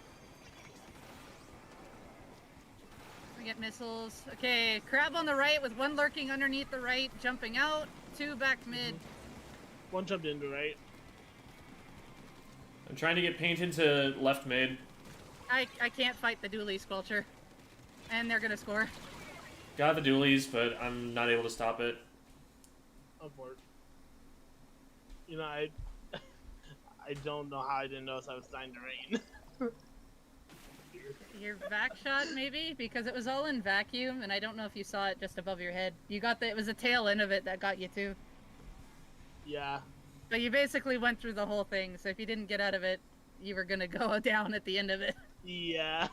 I get missiles. Okay, crab on the right with 1 lurking underneath the right, jumping out. 2 back mid. 1 jumped into right. I'm trying to get paint into left mid. I can't fight the dually squelcher. And they're gonna score. Got the dualies, but I'm not able to stop it. I'm bored. You know, I don't know how I didn't notice I was dying to rain. Your vac shot, maybe? Because it was all in vacuum, and I don't know if you saw it just above your head. You got it was the tail end of it that got you too. Yeah. But you basically went through the whole thing, so if you didn't get out of it, you were gonna go down at the end of it. Yeah.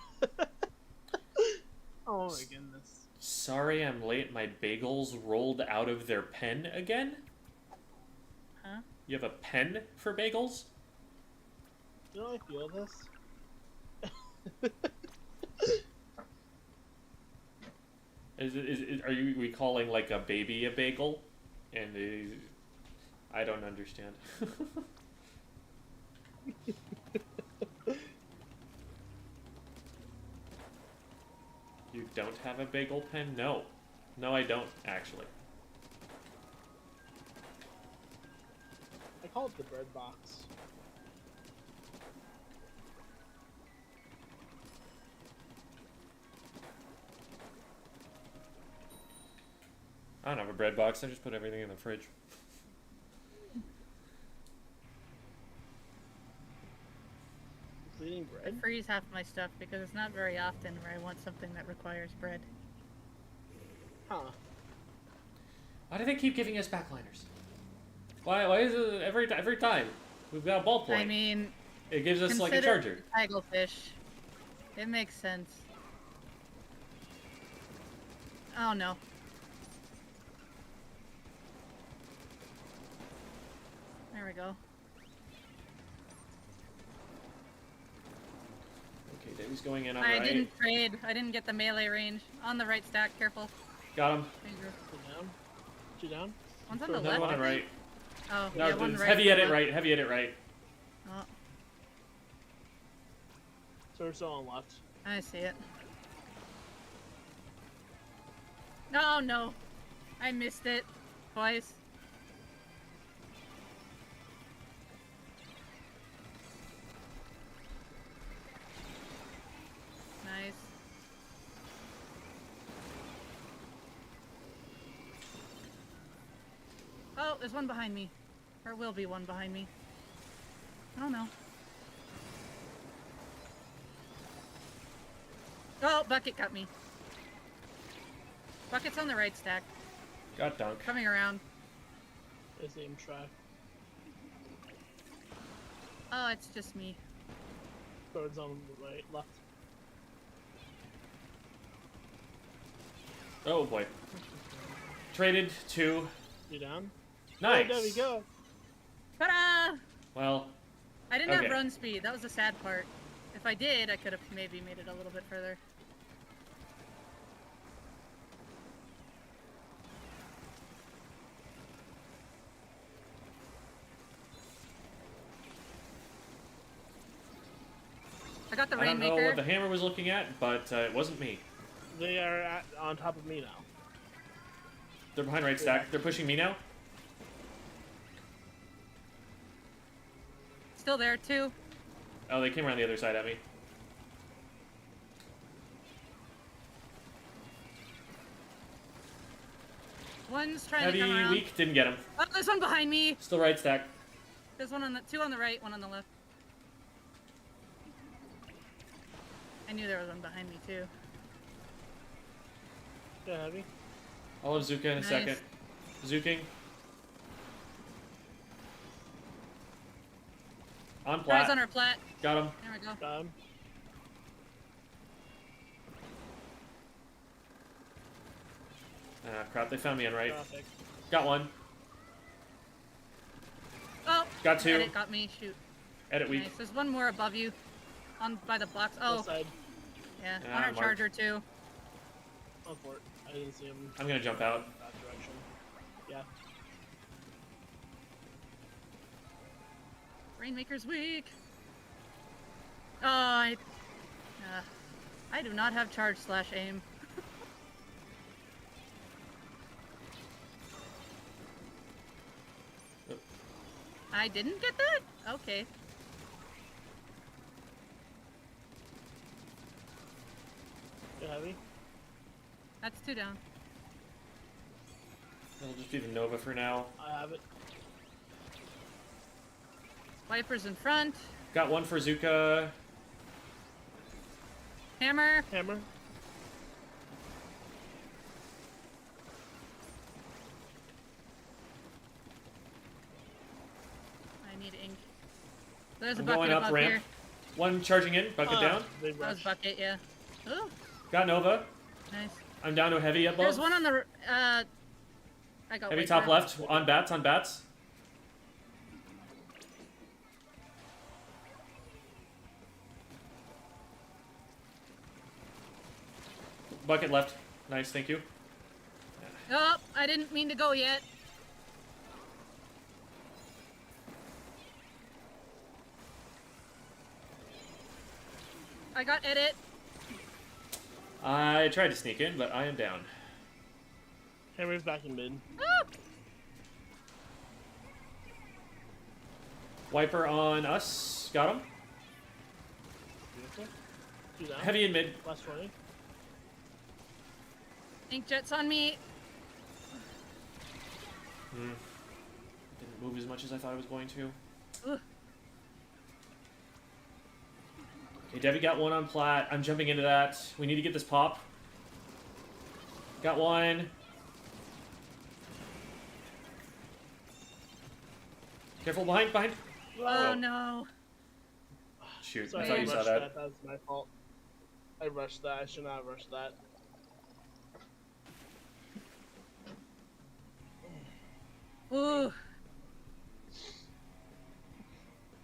Oh my goodness. Sorry I'm late. My bagels rolled out of their pen again? Huh? You have a pen for bagels? You know how I feel this? Are you recalling like a baby a bagel? And I don't understand. You don't have a bagel pen? No. No, I don't, actually. I call it the bread box. I don't have a bread box. I just put everything in the fridge. Bleeding I bread? freeze half my stuff because it's not very often where I want something that requires bread. Huh. Why do they keep giving us backliners? Why is it every time? We've got a ballpoint. I mean, it gives us like a charger. Hagglefish. It makes sense. Oh no. There we go. Okay, Davy's going in on I right. didn't trade. I didn't get the melee range. On the right stack, careful. Got him. Danger. Two down? Two down? One's on the Another left. one I on think. right. Oh, No, yeah, one right. heavy edit left. right. Heavy edit right. Oh, So we're still on left. I see it. No, no. I missed it. Twice. Nice. Oh, there's one behind me. Or will be one behind me. Oh no. Oh, Bucket got me. Bucket's on the right stack. Got dunk. Coming around. The same track. Oh, it's just me. Birds on the right, left. Oh boy. Traded 2. You down? Nice. Oh, there we go. Ta-da! Well, I didn't Okay. have run speed. That was the sad part. If I did, I could have maybe made it a little bit further. I got the I don't know Rainmaker. what the hammer was looking at, but it wasn't me. They are on top of me now. They're behind right stack. They're pushing me now. Still there, too. Oh, they came around the other side at me. One's trying Heavy, to come around. weak, didn't get him. Oh, there's one behind me. Still right stack. There's one on the 2 on the right, 1 on the left. I knew there was one behind me too. Yeah, heavy. I'll have Zuka in a Nice. second. Zuking. On Guys plat. on our plat. Got him. There we go. Got him. Ah, crap. They found me on right. Traffic. Got one. Oh, Got 2. Edit got me. Shoot. Edit weak. Nice. There's one more above you, on by the blocks. Oh, Left side. yeah. Ah, On our mark. charger too. Oh, for it. I didn't see him I'm gonna jump out. that direction. Yeah. Rainmaker's weak. Oh, I do not have charge / aim. I didn't get that? Okay. Yeah, heavy. That's 2 down. It'll just be the Nova for now. I have it. Wipers in front. Got one for Zuka. Hammer. Hammer. I need ink. There's a I'm bucket going up above ramp. here. One charging in. Bucket down. They That was rushed. bucket, yeah. Ooh, Got Nova. nice. I'm down to a heavy above. There's one on the. I got Heavy wiper. top left. On bats. On bats. Bucket left. Nice. Thank you. Oh, I didn't mean to go yet. I got edit. I tried to sneak in, but I am down. Hammer's back in mid. Ah! Wiper on us. Got him. Beautiful. 2 down. Heavy in mid. Last 20. Inkjet's on me. Didn't move as much as I thought I was going to. Ugh. Okay, Debbie got one on plat. I'm jumping into that. We need to get this pop. Got one. Careful, behind, behind. Oh no. Shoot, Sorry, I thought you saw rushed that. That was my fault. I rushed that. I should not have rushed that. Ooh.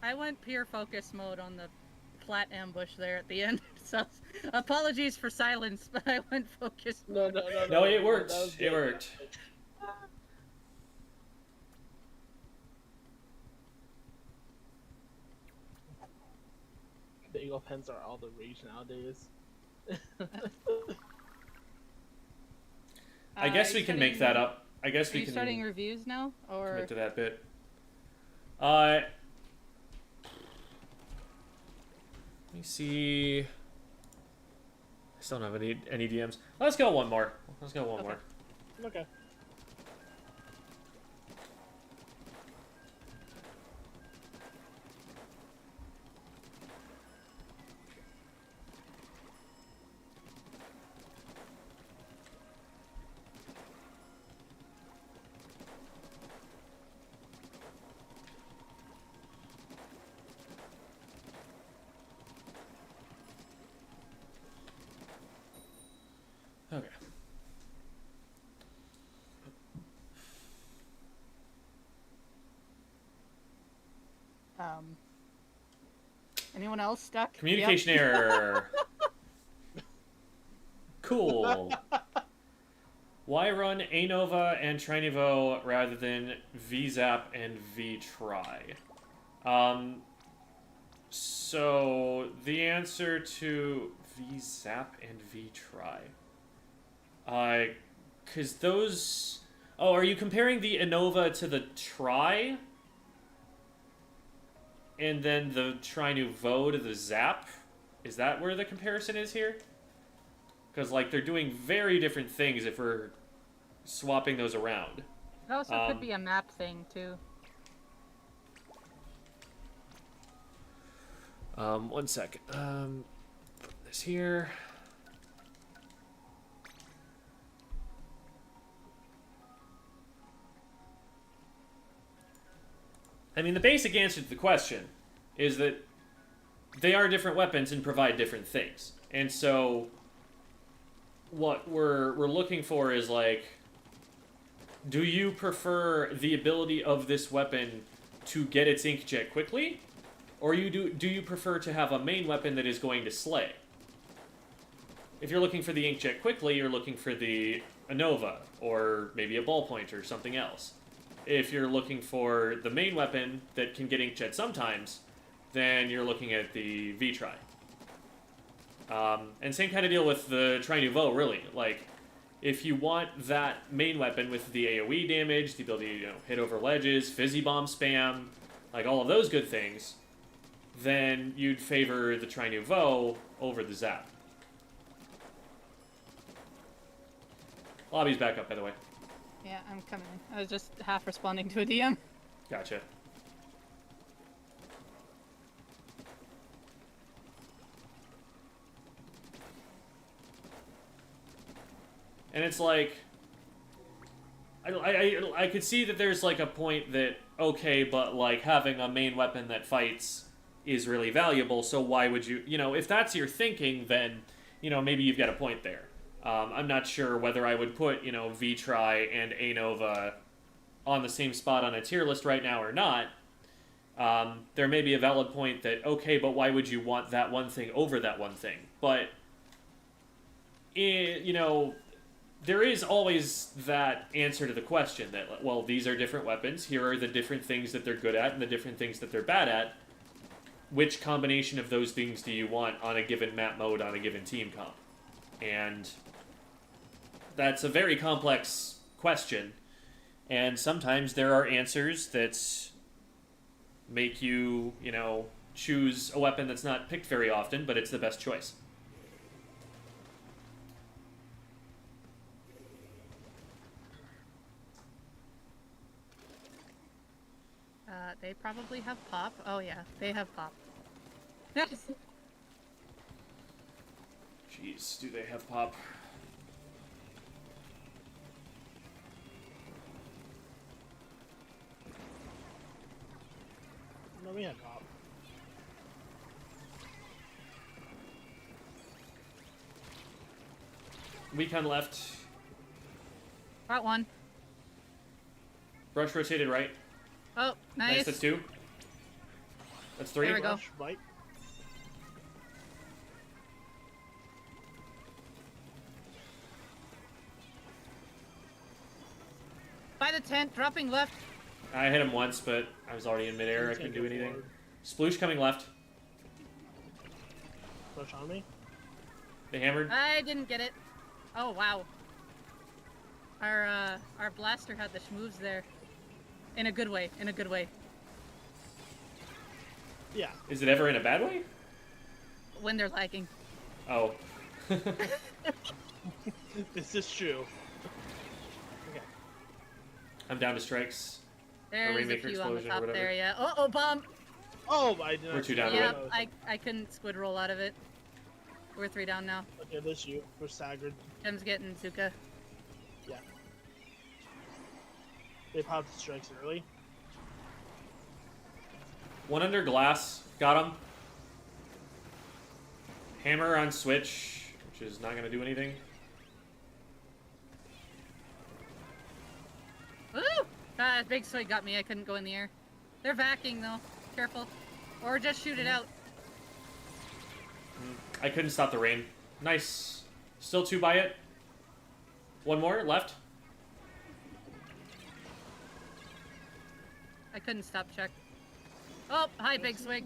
I went pure focus mode on the plat ambush there at the end. So apologies for silence, but I went focus mode. No. No, it worked. That was It good. worked. The eagle pens are all the rage nowadays. I guess we can make that up. I guess Are we you can starting reviews now, or commit to that bit. Let me see. I still don't have any DMs. Let's go one more. Let's go one Okay. more. Okay. Okay. Anyone else stuck? Communication error. Cool. Why run ANOVA and Trinivo rather than VZAP and VTry? So the answer to VZAP and VTry. Because those... Oh, are you comparing the ANOVA to the Try? And then the Try Nouveau to the Zap? Is that where the comparison is here? Because, like, they're doing very different things if we're swapping those around. It also could be a map thing, too. 1 sec. Put this here. I mean, the basic answer to the question is that they are different weapons and provide different things. And so what we're looking for is, like, do you prefer the ability of this weapon to get its inkjet quickly? Or do you prefer to have a main weapon that is going to slay? If you're looking for the inkjet quickly, you're looking for the ANOVA, or maybe a ballpoint or something else. If you're looking for the main weapon that can get inkjet sometimes, then you're looking at the VTry. And same kind of deal with the Try Nouveau, really. Like, if you want that main weapon with the AoE damage, the ability to, hit over ledges, fizzy bomb spam, like all of those good things, then you'd favor the Try Nouveau over the Zap. Lobby's back up, by the way. Yeah, I'm coming in. I was just half responding to a DM. Gotcha. And it's like, I could see that there's like a point that, okay, but like having a main weapon that fights is really valuable, so why would you, if that's your thinking, then, maybe you've got a point there. I'm not sure whether I would put, VTry and ANOVA on the same spot on a tier list right now or not. There may be a valid point that, okay, but why would you want that one thing over that one thing? But, there is always that answer to the question that, well, these are different weapons, here are the different things that they're good at and the different things that they're bad at. Which combination of those things do you want on a given map mode, on a given team comp? And that's a very complex question, and sometimes there are answers that make you, choose a weapon that's not picked very often, but it's the best choice. They probably have pop. Oh yeah, they have pop. Jeez, do they have pop? No, we have pop. Recon left. Got one. Brush rotated right. Oh, nice. Nice, that's 2. That's 3. There we go. Rush, right. By the tent, dropping left. I hit him once, but I was already in midair. I couldn't do anything. Sploosh coming left. Push on me. They hammered. I didn't get it. Oh wow. Our blaster had the schmoves there. In a good way. In a good way. Yeah. Is it ever in a bad way? When they're lagging. Oh. This is true. Okay. I'm down to strikes. There's a Rainmaker few on the explosion or top whatever. there, yeah. Oh, bomb! Oh, I did not. We're 2 down to Yeah, it. I couldn't squid roll out of it. We're 3 down now. Okay, this you. We're staggered. Tim's getting Zuka. Yeah. They popped the strikes early. One under glass. Got him. Hammer on switch, which is not going to do anything. Woo! Big swing got me. I couldn't go in the air. They're vacuuming though. Careful. Or just shoot it out. I couldn't stop the rain. Nice. Still 2 by it. One more left. I couldn't stop check. Oh, hi, Big Swig.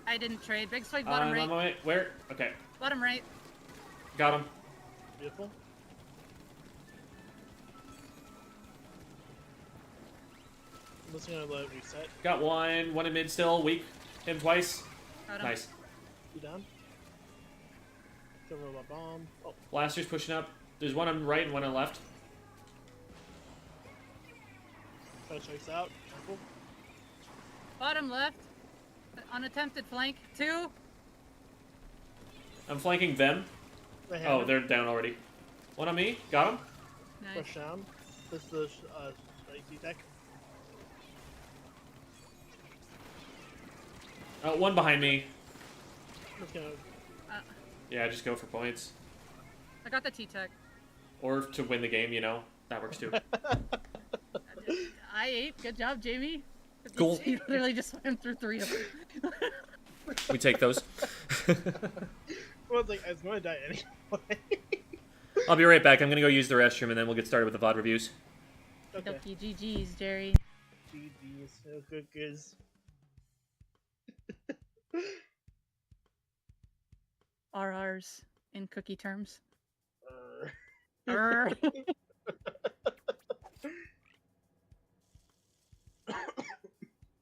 I didn't trade. Big Swig, bottom right. On my way. Where? Okay. Bottom right. Got him. Beautiful. I'm just gonna let it reset. Got one. One in mid still. Weak. Hit him twice. Got him. Nice. You down? Cover my bomb. Oh, Blaster's pushing up. There's one on right and one on left. try to chase out. Careful. Bottom left. Unattempted flank. 2. I'm flanking them. Right Oh, hand. they're down already. One on me. Got him. Nice. Push down. This is the AC deck. One behind me. I'm just gonna. Yeah, just go for points. I got the T-Tech. Or to win the game, you know. That works too. I ate. Good job, Jamie. Cool. He literally just swam through 3 of them. We take those. Well, it's like I was going to die anyway. I'll be right back. I'm going to go use the restroom and then we'll get started with the VOD reviews. Okay. Dokie, GG's, Jerry. GG's. Good giz. RRs in cookie terms. Err.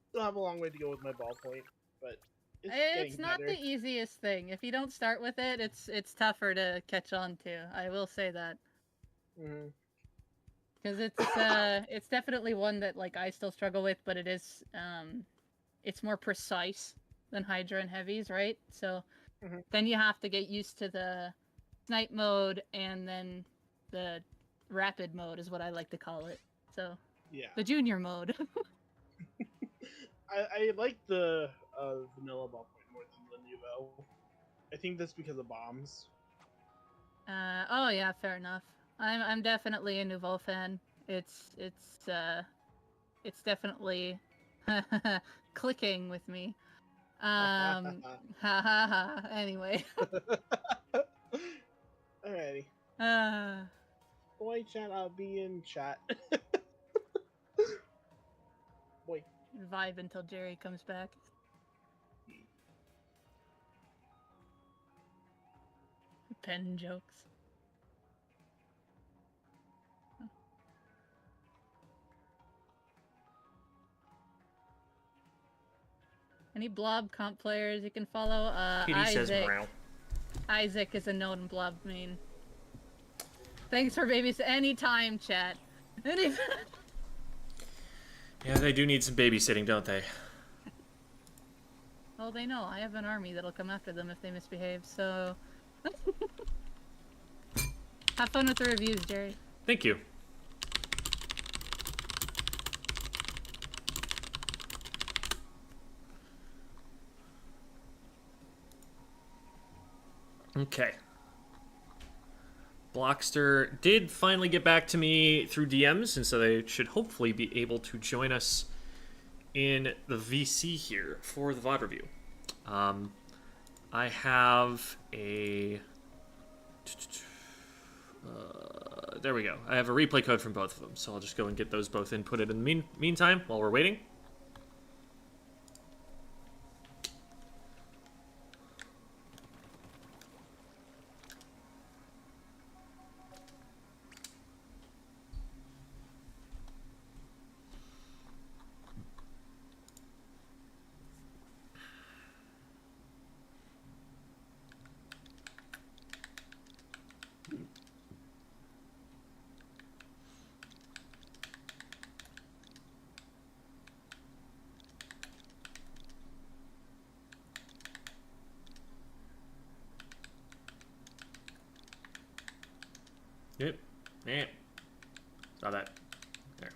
Still have a long way to go with my ballpoint, but it's getting not better. the easiest thing. If you don't start with it, it's tougher to catch on to. I will say that. Mm-hmm. Because it's definitely one that like I still struggle with, but it is it's more precise than Hydra and Heavies, right? So then you have to get used to the snipe mode and then the rapid mode is what I like to call it. So Yeah. the junior mode. I like the vanilla ballpoint more than the Nuvo. I think that's because of bombs. Oh yeah, fair enough. I'm definitely a Nouveau fan. It's definitely clicking with me. Ha ha ha. Anyway. Alrighty. Uh, Boy, chat, I'll be in chat. Boy. vibe until Jerry comes back. Pen jokes. Any blob comp players you can follow? PD says Isaac. morale. Isaac is a known blob main. Thanks for babies. Anytime, chat. Anytime. Yeah, they do need some babysitting, don't they? Oh, they know. I have an army that'll come after them if they misbehave, so... Have fun with the reviews, Jerry. Thank you. Okay. Blockster did finally get back to me through DMs, and so they should hopefully be able to join us in the VC here for the VOD review. I have a... there we go. I have a replay code from both of them, so I'll just go and get those both inputted in the meantime while we're waiting. Yep. Yeah. Saw that. There.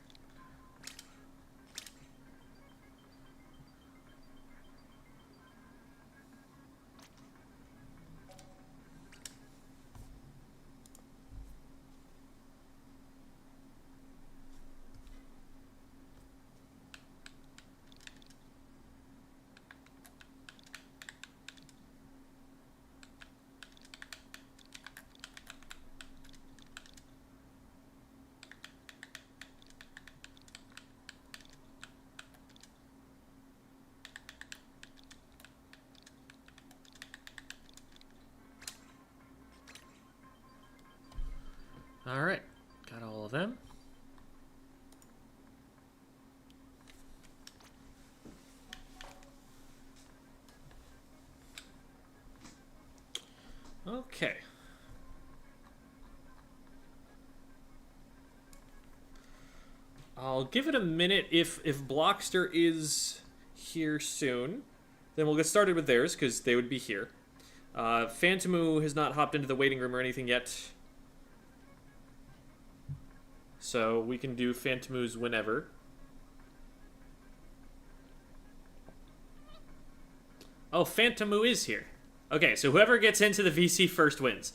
Alright, got all of them. Okay. I'll give it a minute. If Blockster is here soon, then we'll get started with theirs, because they would be here. Phantomu has not hopped into the waiting room or anything yet. So we can do Phantomus whenever. Oh, Phantomu is here. Okay, so whoever gets into the VC first wins.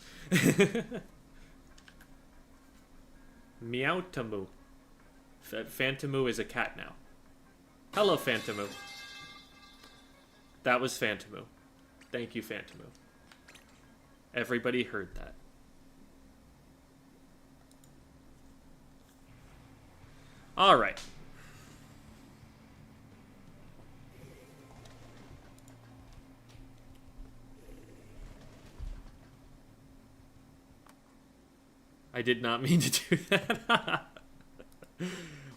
Meowtomu. Phantomu is a cat now. Hello, Phantomu. That was Phantomu. Thank you, Phantomu. Everybody heard that. All right. I did not mean to do that.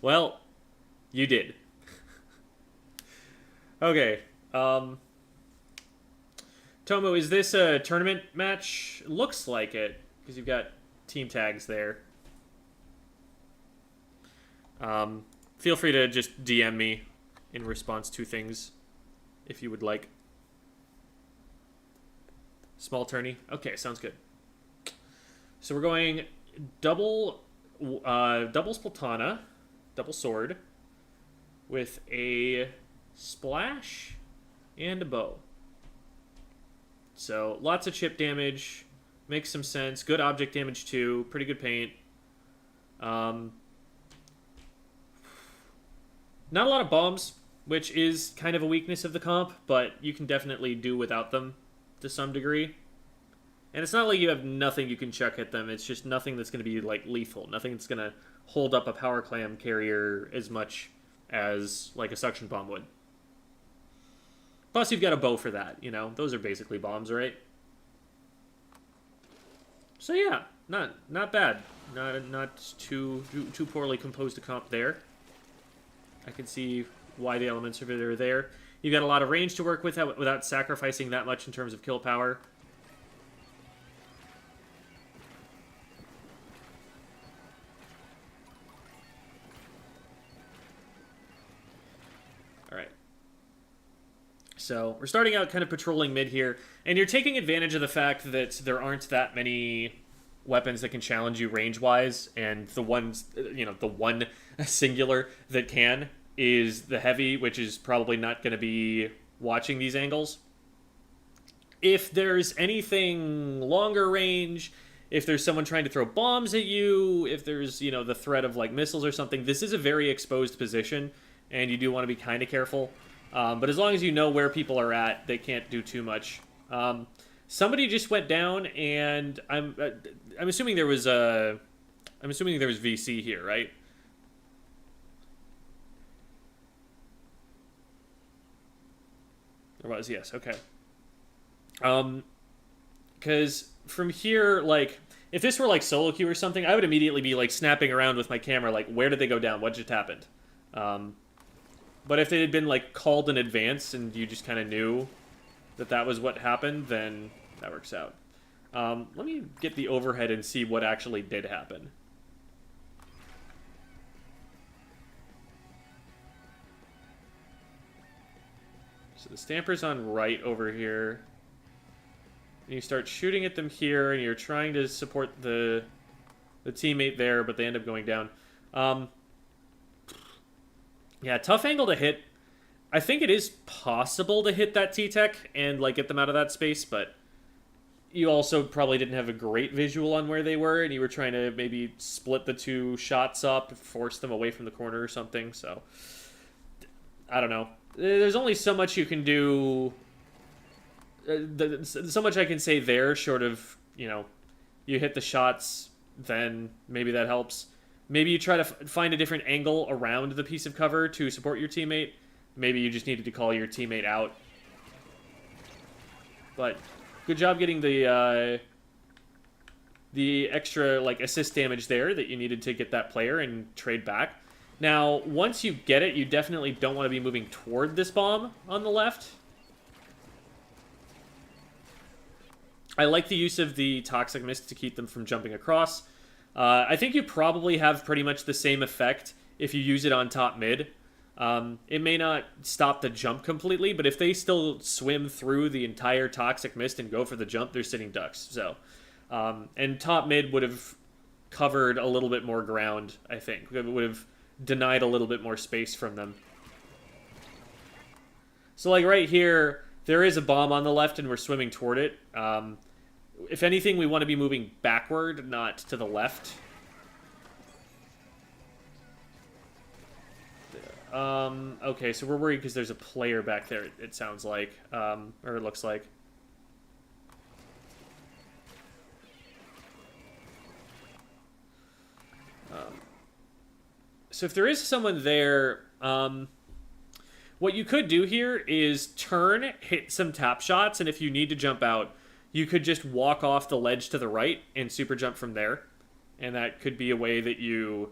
Well, you did. Okay. Tomo, is this a tournament match? Looks like it, because you've got team tags there. Feel free to just DM me in response to things, if you would like. Small tourney? Okay, sounds good. So we're going double Splatana, double sword, with a splash and a bow. So lots of chip damage, makes some sense. Good object damage too, pretty good paint. Not a lot of bombs, which is kind of a weakness of the comp, but you can definitely do without them to some degree. And it's not like you have nothing you can chuck at them. It's just nothing that's going to be, like, lethal. Nothing that's going to hold up a power clam carrier as much as, like, a suction bomb would. Plus, you've got a bow for that, you know? Those are basically bombs, right? So, yeah. Not bad. Not too poorly composed a comp there. I can see why the elements of it are there. You've got a lot of range to work with without sacrificing that much in terms of kill power. So we're starting out kind of patrolling mid here, and you're taking advantage of the fact that there aren't that many weapons that can challenge you range-wise, and the ones, you know, the one singular that can is the heavy, which is probably not going to be watching these angles. If there's anything longer range, if there's someone trying to throw bombs at you, if there's, you know, the threat of, like, missiles or something, this is a very exposed position, and you do want to be kind of careful. But as long as you know where people are at, they can't do too much. Somebody just went down, and I'm assuming there was VC here, right? There was, yes, okay. Because from here, like, if this were like solo queue or something, I would immediately be like snapping around with my camera, like, where did they go down? What just happened? But if it had been, like, called in advance and you just kind of knew that that was what happened, then that works out. Let me get the overhead and see what actually did happen. So the Stamper's on right over here. And you start shooting at them here, and you're trying to support the teammate there, but they end up going down. Yeah, tough angle to hit. I think it is possible to hit that T-Tech and, like, get them out of that space, but you also probably didn't have a great visual on where they were, and you were trying to maybe split the two shots up, force them away from the corner or something, so I don't know. There's only so much you can do, so much I can say there, short of, you know, you hit the shots, then maybe that helps. Maybe you try to find a different angle around the piece of cover to support your teammate. Maybe you just needed to call your teammate out. But good job getting the the extra like assist damage there that you needed to get that player and trade back. Now, once you get it, you definitely don't want to be moving toward this bomb on the left. I like the use of the Toxic Mist to keep them from jumping across. I think you probably have pretty much the same effect if you use it on top mid. It may not stop the jump completely, but if they still swim through the entire Toxic Mist and go for the jump, they're sitting ducks. So, and top mid would have covered a little bit more ground, I think. It would have denied a little bit more space from them. So, like right here, there is a bomb on the left and we're swimming toward it. If anything, we want to be moving backward, not to the left. Okay, so we're worried because there's a player back there, it sounds like. Or it looks like. So if there is someone there, what you could do here is turn, hit some tap shots, and if you need to jump out, you could just walk off the ledge to the right and super jump from there. And that could be a way that you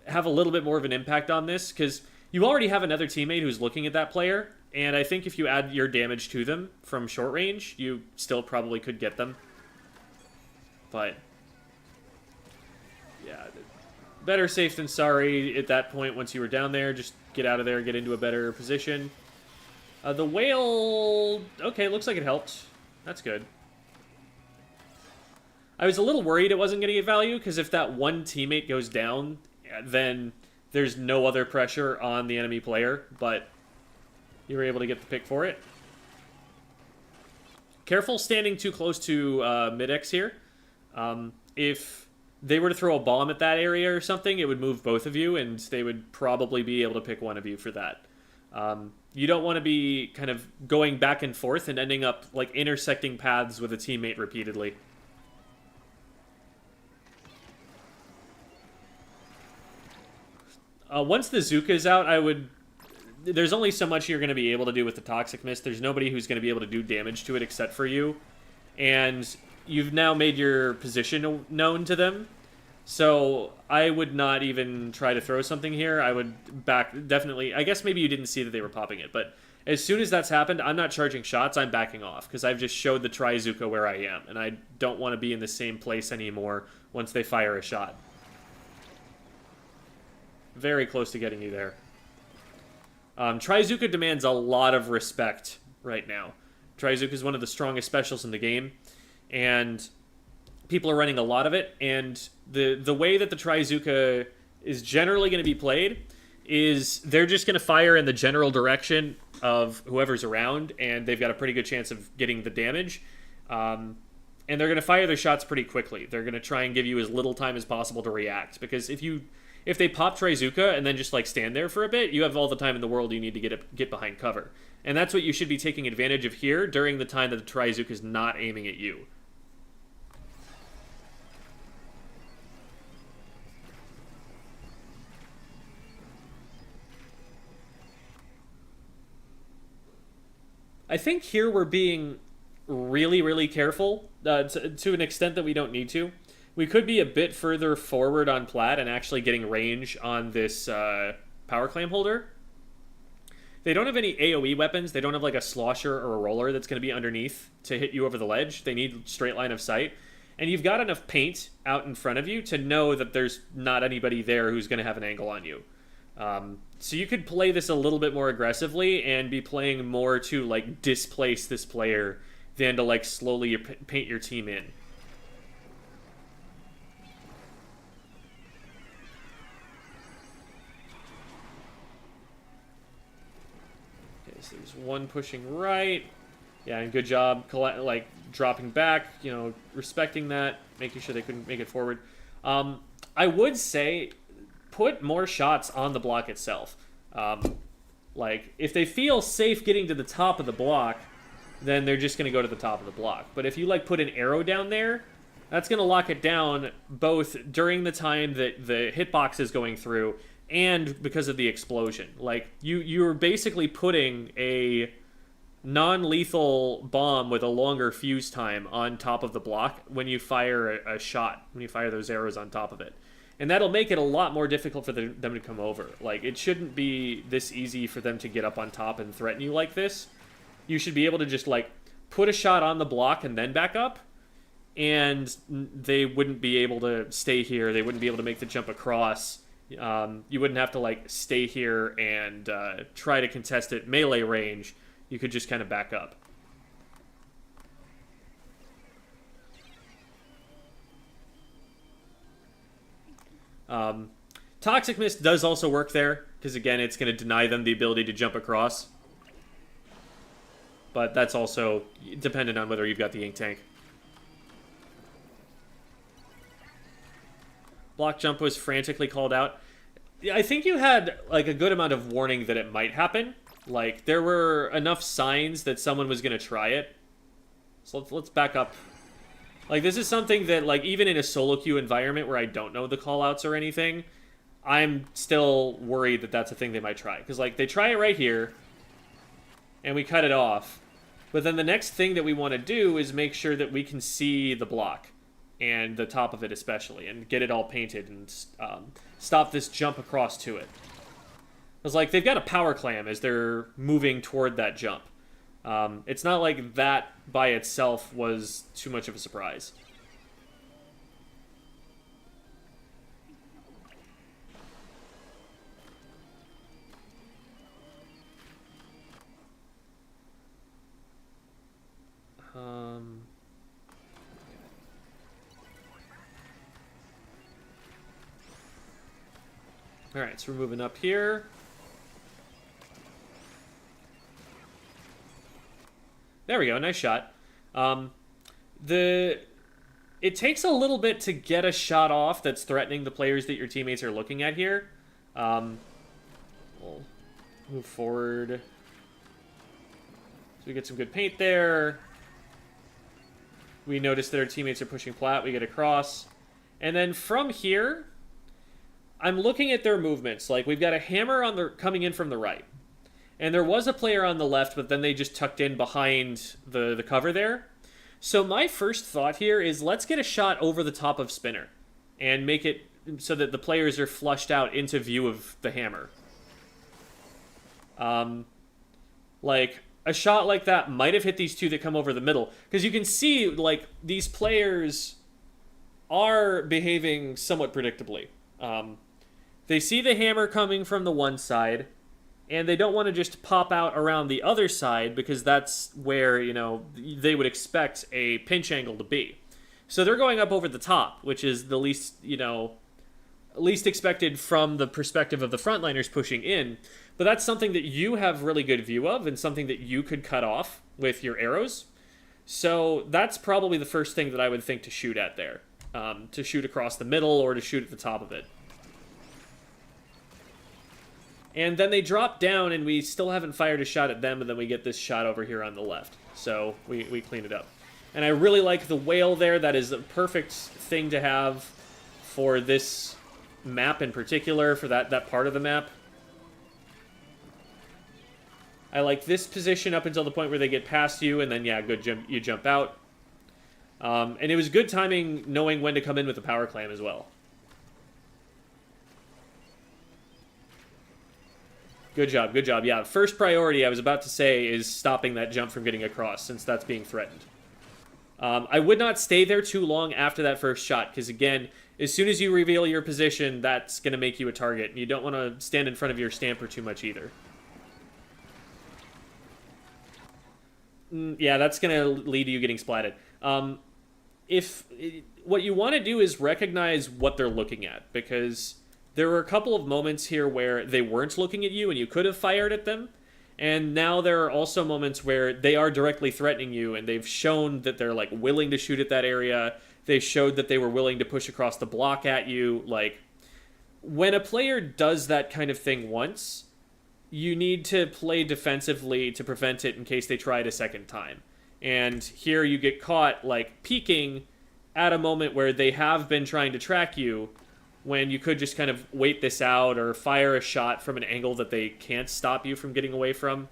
have a little bit more of an impact on this, because you already have another teammate who's looking at that player, and I think if you add your damage to them from short range, you still probably could get them. But, yeah, better safe than sorry at that point once you were down there. Just get out of there, get into a better position. The whale, okay, looks like it helped. That's good. I was a little worried it wasn't going to get value, because if that one teammate goes down, then there's no other pressure on the enemy player, but you were able to get the pick for it. Careful standing too close to mid-X here. If they were to throw a bomb at that area or something, it would move both of you, and they would probably be able to pick one of you for that. You don't want to be kind of going back and forth and ending up like intersecting paths with a teammate repeatedly. Once the Zuka is out, there's only so much you're going to be able to do with the Toxic Mist. There's nobody who's going to be able to do damage to it except for you. And you've now made your position known to them. So I would not even try to throw something here. I would definitely... I guess maybe you didn't see that they were popping it. But as soon as that's happened, I'm not charging shots. I'm backing off. Because I've just showed the Trizuka where I am. And I don't want to be in the same place anymore once they fire a shot. Very close to getting you there. Trizuka demands a lot of respect right now. Trizuka is one of the strongest specials in the game, and people are running a lot of it, and the way that the Trizuka is generally going to be played is they're just going to fire in the general direction of whoever's around, and they've got a pretty good chance of getting the damage. And they're going to fire their shots pretty quickly. They're going to try and give you as little time as possible to react, because if they pop Trizuka and then just like stand there for a bit, you have all the time in the world you need to get behind cover. And that's what you should be taking advantage of here during the time that the Trizuka is not aiming at you. I think here we're being really, really careful to an extent that we don't need to. We could be a bit further forward on plat and actually getting range on this power clam holder. They don't have any AoE weapons. They don't have like a slosher or a roller that's going to be underneath to hit you over the ledge. They need straight line of sight. And you've got enough paint out in front of you to know that there's not anybody there who's going to have an angle on you. So you could play this a little bit more aggressively and be playing more to like displace this player than to like slowly paint your team in. So there's one pushing right. Yeah, and good job, like, dropping back, you know, respecting that, making sure they couldn't make it forward. I would say put more shots on the block itself. Like, if they feel safe getting to the top of the block, then they're just going to go to the top of the block. But if you, like, put an arrow down there, that's going to lock it down both during the time that the hitbox is going through and because of the explosion. Like, you're basically putting a non-lethal bomb with a longer fuse time on top of the block when you fire a shot, when you fire those arrows on top of it. And that'll make it a lot more difficult for them to come over. Like, it shouldn't be this easy for them to get up on top and threaten you like this. You should be able to just, like, put a shot on the block and then back up, and they wouldn't be able to stay here. They wouldn't be able to make the jump across. You wouldn't have to, like, stay here and try to contest it melee range. You could just kind of back up. Toxic Mist does also work there, because again, it's going to deny them the ability to jump across. But that's also dependent on whether you've got the ink tank. Block jump was frantically called out. I think you had like a good amount of warning that it might happen. Like, there were enough signs that someone was going to try it. So let's back up. Like, this is something that, like, even in a solo queue environment where I don't know the callouts or anything, I'm still worried that that's a thing they might try. Because, like, they try it right here, and we cut it off. But then the next thing that we want to do is make sure that we can see the block, and the top of it especially, and get it all painted, and stop this jump across to it. Because, like, they've got a power clam as they're moving toward that jump. It's not like that by itself was too much of a surprise. Alright, so we're moving up here. There we go, nice shot. It takes a little bit to get a shot off that's threatening the players that your teammates are looking at here. We'll move forward. So we get some good paint there. We notice that our teammates are pushing plat. We get across. And then from here, I'm looking at their movements. Like, we've got a hammer on the coming in from the right. And there was a player on the left, but then they just tucked in behind the cover there. So my first thought here is let's get a shot over the top of Spinner and make it so that the players are flushed out into view of the hammer. Like, a shot like that might have hit these two that come over the middle. Because you can see, like, these players are behaving somewhat predictably. They see the hammer coming from the one side, and they don't want to just pop out around the other side because that's where, you know, they would expect a pinch angle to be. So they're going up over the top, which is the least, you know, least expected from the perspective of the frontliners pushing in. But that's something that you have really good view of and something that you could cut off with your arrows. So that's probably the first thing that I would think to shoot at there. To shoot across the middle or to shoot at the top of it. And then they drop down, and we still haven't fired a shot at them, and then we get this shot over here on the left. So we clean it up. And I really like the whale there. That is a perfect thing to have for this map in particular, for that part of the map. I like this position up until the point where they get past you, and then, yeah, good jump, you jump out. And it was good timing knowing when to come in with the power clam as well. Good job, good job. Yeah, first priority, I was about to say, is stopping that jump from getting across, since that's being threatened. I would not stay there too long after that first shot, because again, as soon as you reveal your position, that's going to make you a target, and you don't want to stand in front of your stamper too much either. Yeah, that's going to lead to you getting splatted. What you want to do is recognize what they're looking at, because there were a couple of moments here where they weren't looking at you and you could have fired at them, and now there are also moments where they are directly threatening you, and they've shown that they're, like, willing to shoot at that area. They showed that they were willing to push across the block at you. Like, when a player does that kind of thing once, you need to play defensively to prevent it in case they try it a second time. And here you get caught, like, peeking at a moment where they have been trying to track you, when you could just kind of wait this out or fire a shot from an angle that they can't stop you from getting away from.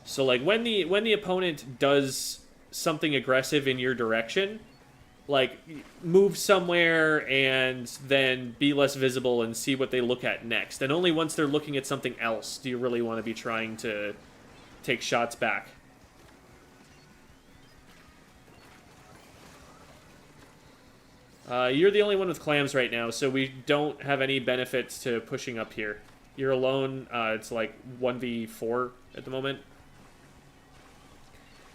So like when the opponent does something aggressive in your direction, like move somewhere and then be less visible and see what they look at next. And only once they're looking at something else do you really want to be trying to take shots back. You're the only one with clams right now, so we don't have any benefits to pushing up here. You're alone. It's like 1v4 at the moment.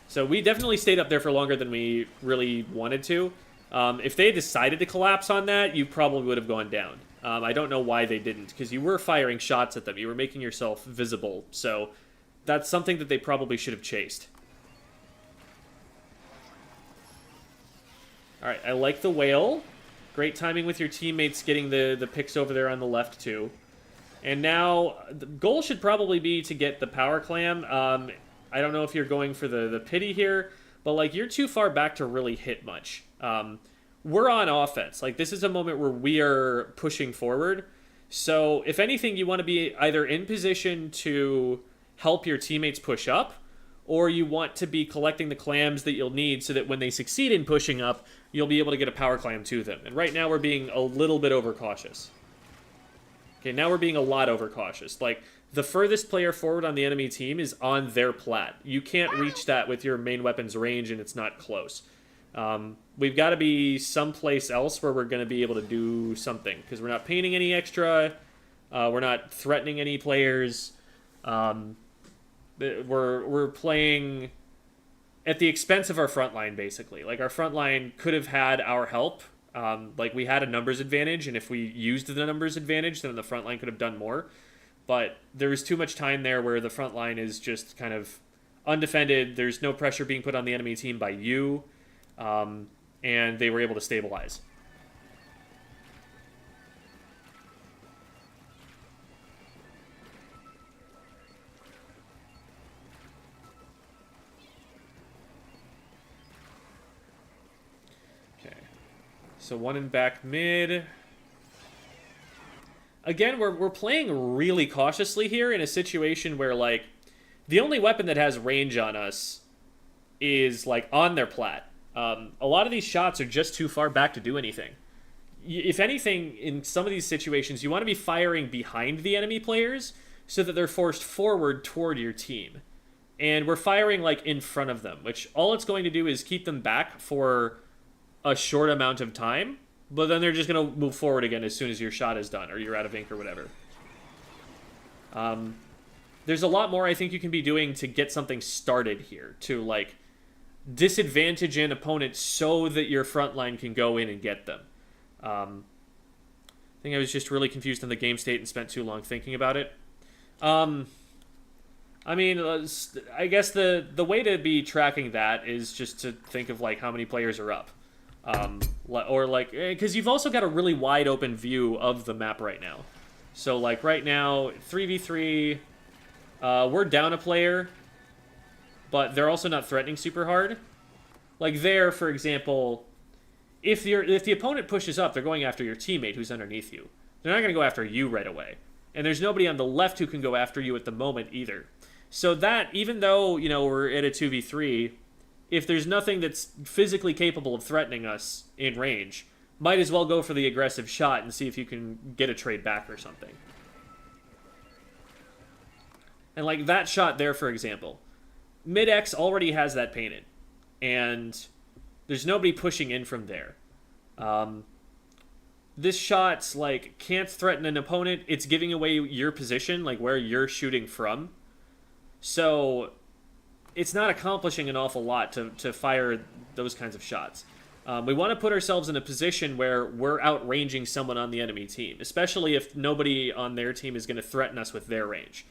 So we definitely stayed up there for longer than we really wanted to. If they had decided to collapse on that, you probably would have gone down. I don't know why they didn't, because you were firing shots at them. You were making yourself visible, so that's something that they probably should have chased. Alright, I like the whale. Great timing with your teammates getting the picks over there on the left, too. And now, the goal should probably be to get the power clam. I don't know if you're going for the pity here, but, like, you're too far back to really hit much. We're on offense. Like, this is a moment where we are pushing forward. So, if anything, you want to be either in position to help your teammates push up, or you want to be collecting the clams that you'll need so that when they succeed in pushing up, you'll be able to get a power clam to them. And right now we're being a little bit overcautious. Okay, now we're being a lot overcautious. Like, the furthest player forward on the enemy team is on their plat. You can't reach that with your main weapon's range, and it's not close. We've got to be someplace else where we're going to be able to do something, because we're not painting any extra, we're not threatening any players, we're playing at the expense of our front line, basically. Like, our front line could have had our help. Like, we had a numbers advantage, and if we used the numbers advantage, then the front line could have done more. But there was too much time there where the front line is just kind of undefended. There's no pressure being put on the enemy team by you, and they were able to stabilize. So one in back mid. Again, we're playing really cautiously here in a situation where, like, the only weapon that has range on us is, like, on their plat. A lot of these shots are just too far back to do anything. If anything, in some of these situations, you want to be firing behind the enemy players so that they're forced forward toward your team. And we're firing, like, in front of them, which all it's going to do is keep them back for a short amount of time, but then they're just going to move forward again as soon as your shot is done or you're out of ink or whatever. There's a lot more I think you can be doing to get something started here, to, like, disadvantage an opponent so that your front line can go in and get them. I think I was just really confused on the game state and spent too long thinking about it. I mean, I guess the way to be tracking that is just to think of, like, how many players are up. Or, like, because you've also got a really wide open view of the map right now. So, like, right now, 3v3, we're down a player, but they're also not threatening super hard. Like, there, for example, if the opponent pushes up, they're going after your teammate who's underneath you. They're not going to go after you right away. And there's nobody on the left who can go after you at the moment either. So that, even though, you know, we're at a 2v3, if there's nothing that's physically capable of threatening us in range, might as well go for the aggressive shot and see if you can get a trade back or something. And, like, that shot there, for example, mid-X already has that painted, and there's nobody pushing in from there. This shot's, like, can't threaten an opponent. It's giving away your position, like, where you're shooting from. So it's not accomplishing an awful lot to fire those kinds of shots. We want to put ourselves in a position where we're outranging someone on the enemy team, especially if nobody on their team is going to threaten us with their range.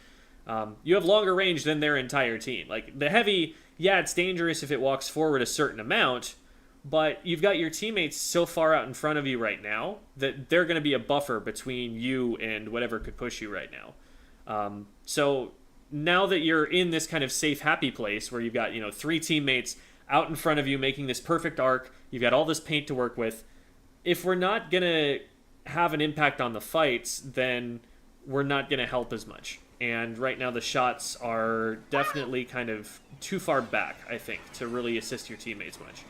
You have longer range than their entire team. Like, the heavy, yeah, it's dangerous if it walks forward a certain amount, but you've got your teammates so far out in front of you right now that they're going to be a buffer between you and whatever could push you right now. So now that you're in this kind of safe, happy place where you've got, you know, 3 teammates out in front of you making this perfect arc, you've got all this paint to work with, if we're not going to have an impact on the fights, then we're not going to help as much. and right now the shots are definitely kind of too far back, I think, to really assist your teammates much.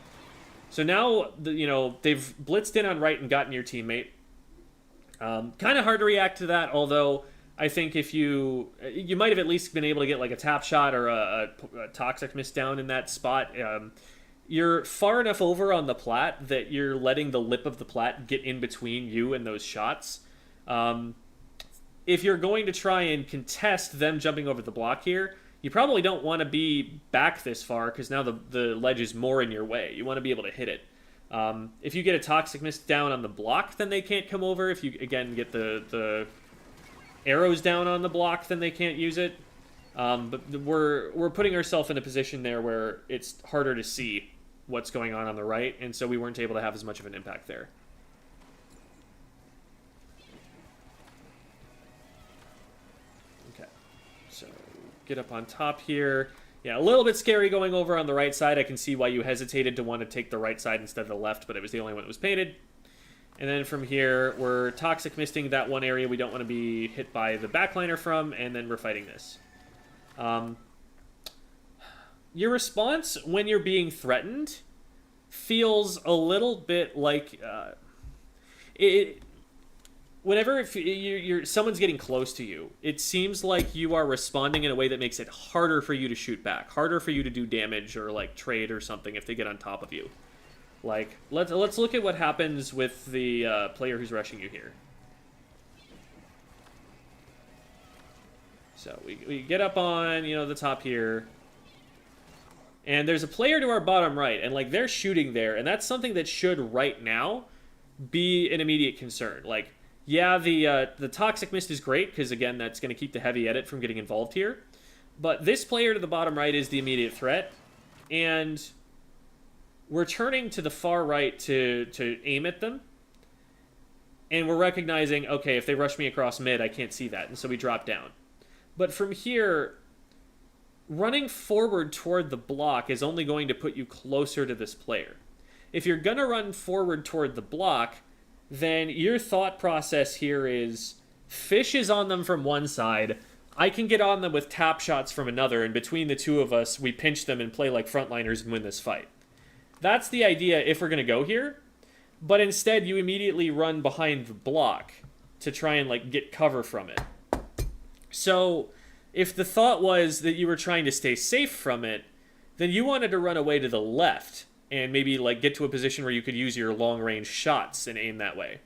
So now, they've blitzed in on right and gotten your teammate. Kind of hard to react to that, although I think if you might have at least been able to get like a tap shot or a toxic miss down in that spot. You're far enough over on the plat that you're letting the lip of the plat get in between you and those shots. If you're going to try and contest them jumping over the block here, you probably don't want to be back this far because now the ledge is more in your way. You want to be able to hit it. If you get a toxic miss down on the block, then they can't come over. If you, again, get the arrows down on the block, then they can't use it. But we're putting ourselves in a position there where it's harder to see what's going on the right, and so we weren't able to have as much of an impact there. Okay, so get up on top here. Yeah, a little bit scary going over on the right side. I can see why you hesitated to want to take the right side instead of the left, but it was the only one that was painted. And then from here, we're toxic misting that one area we don't want to be hit by the backliner from, and then we're fighting this. Your response when you're being threatened feels a little bit like whenever someone's getting close to you, it seems like you are responding in a way that makes it harder for you to shoot back, harder for you to do damage or like trade or something if they get on top of you. Like, let's look at what happens with the player who's rushing you here. So we get up on, the top here. And there's a player to our bottom right, and like they're shooting there, and that's something that should right now be an immediate concern. Like, yeah, the toxic mist is great because again, that's going to keep the heavy edit from getting involved here. But this player to the bottom right is the immediate threat, and we're turning to the far right to aim at them. And we're recognizing, okay, if they rush me across mid, I can't see that, and so we drop down. But from here, running forward toward the block is only going to put you closer to this player. If you're going to run forward toward the block, then your thought process here is, Fish is on them from one side, I can get on them with tap shots from another, and between the two of us, we pinch them and play like frontliners and win this fight. That's the idea if we're going to go here, but instead you immediately run behind the block to try and like get cover from it. So if the thought was that you were trying to stay safe from it, then you wanted to run away to the left and maybe like get to a position where you could use your long range shots and aim that way.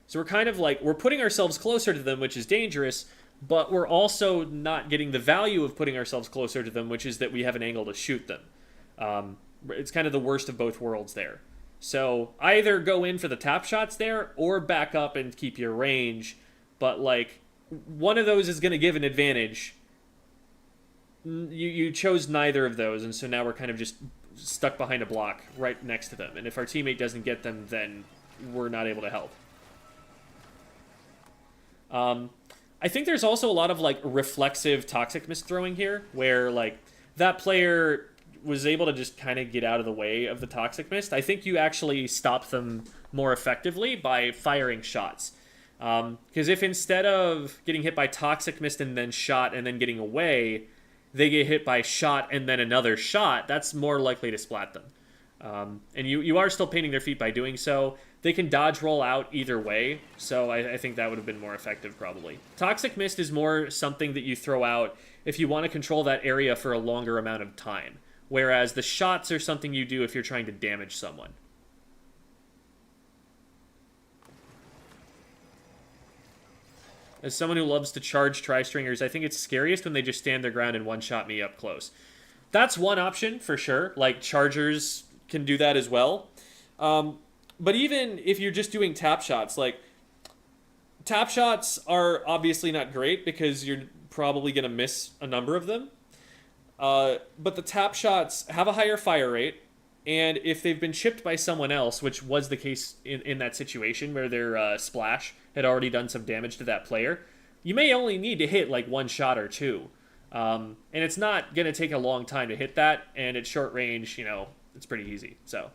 So we're kind of like, we're putting ourselves closer to them, which is dangerous, but we're also not getting the value of putting ourselves closer to them, which is that we have an angle to shoot them. It's kind of the worst of both worlds there. So either go in for the tap shots there or back up and keep your range, but like one of those is going to give an advantage. You chose neither of those, and so now we're kind of just stuck behind a block right next to them. And if our teammate doesn't get them, then we're not able to help. I think there's also a lot of like reflexive toxic misthrowing here, where like that player was able to just kind of get out of the way of the toxic mist. I think you actually stop them more effectively by firing shots. Because if instead of getting hit by toxic mist and then shot and then getting away, they get hit by shot and then another shot, that's more likely to splat them. And you are still painting their feet by doing so. They can dodge roll out either way, so I think that would have been more effective probably. Toxic mist is more something that you throw out if you want to control that area for a longer amount of time, whereas the shots are something you do if you're trying to damage someone. As someone who loves to charge tri-stringers, I think it's scariest when they just stand their ground and one-shot me up close. That's one option, for sure. Like, chargers can do that as well. But even if you're just doing tap shots, like, tap shots are obviously not great because you're probably going to miss a number of them. But the tap shots have a higher fire rate, and if they've been chipped by someone else, which was the case in that situation where their splash had already done some damage to that player, you may only need to hit like one shot or two. And it's not going to take a long time to hit that, and at short range, it's pretty easy. So,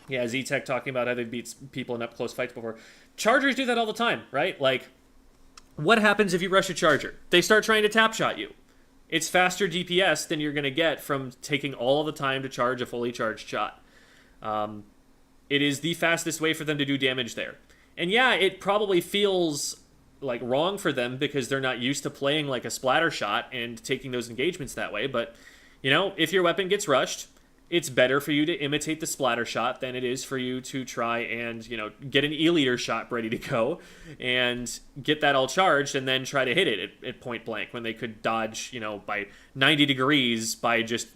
yeah, Z-Tech talking about how they beat people in up-close fights before. Chargers do that all the time, right? Like, What happens if you rush a charger? They start trying to tap shot you. It's faster DPS than you're going to get from taking all of the time to charge a fully charged shot. It is the fastest way for them to do damage there. And yeah, it probably feels like wrong for them because they're not used to playing like a splatter shot and taking those engagements that way. But, you know, if your weapon gets rushed, it's better for you to imitate the splatter shot than it is for you to try and, you know, get an E-liter shot ready to go and get that all charged and then try to hit it at point blank when they could dodge, you know, by 90 degrees by just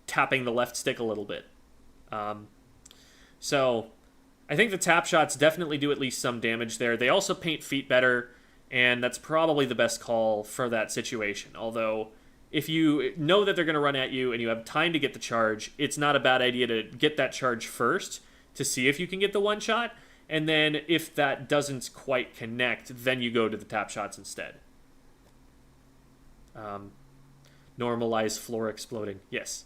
tapping the left stick a little bit. So I think the tap shots definitely do at least some damage there. They also paint feet better, and that's probably the best call for that situation. Although, if you know that they're going to run at you and you have time to get the charge, it's not a bad idea to get that charge first to see if you can get the one shot. And then if that doesn't quite connect, then you go to the tap shots instead. Normalize floor exploding. Yes.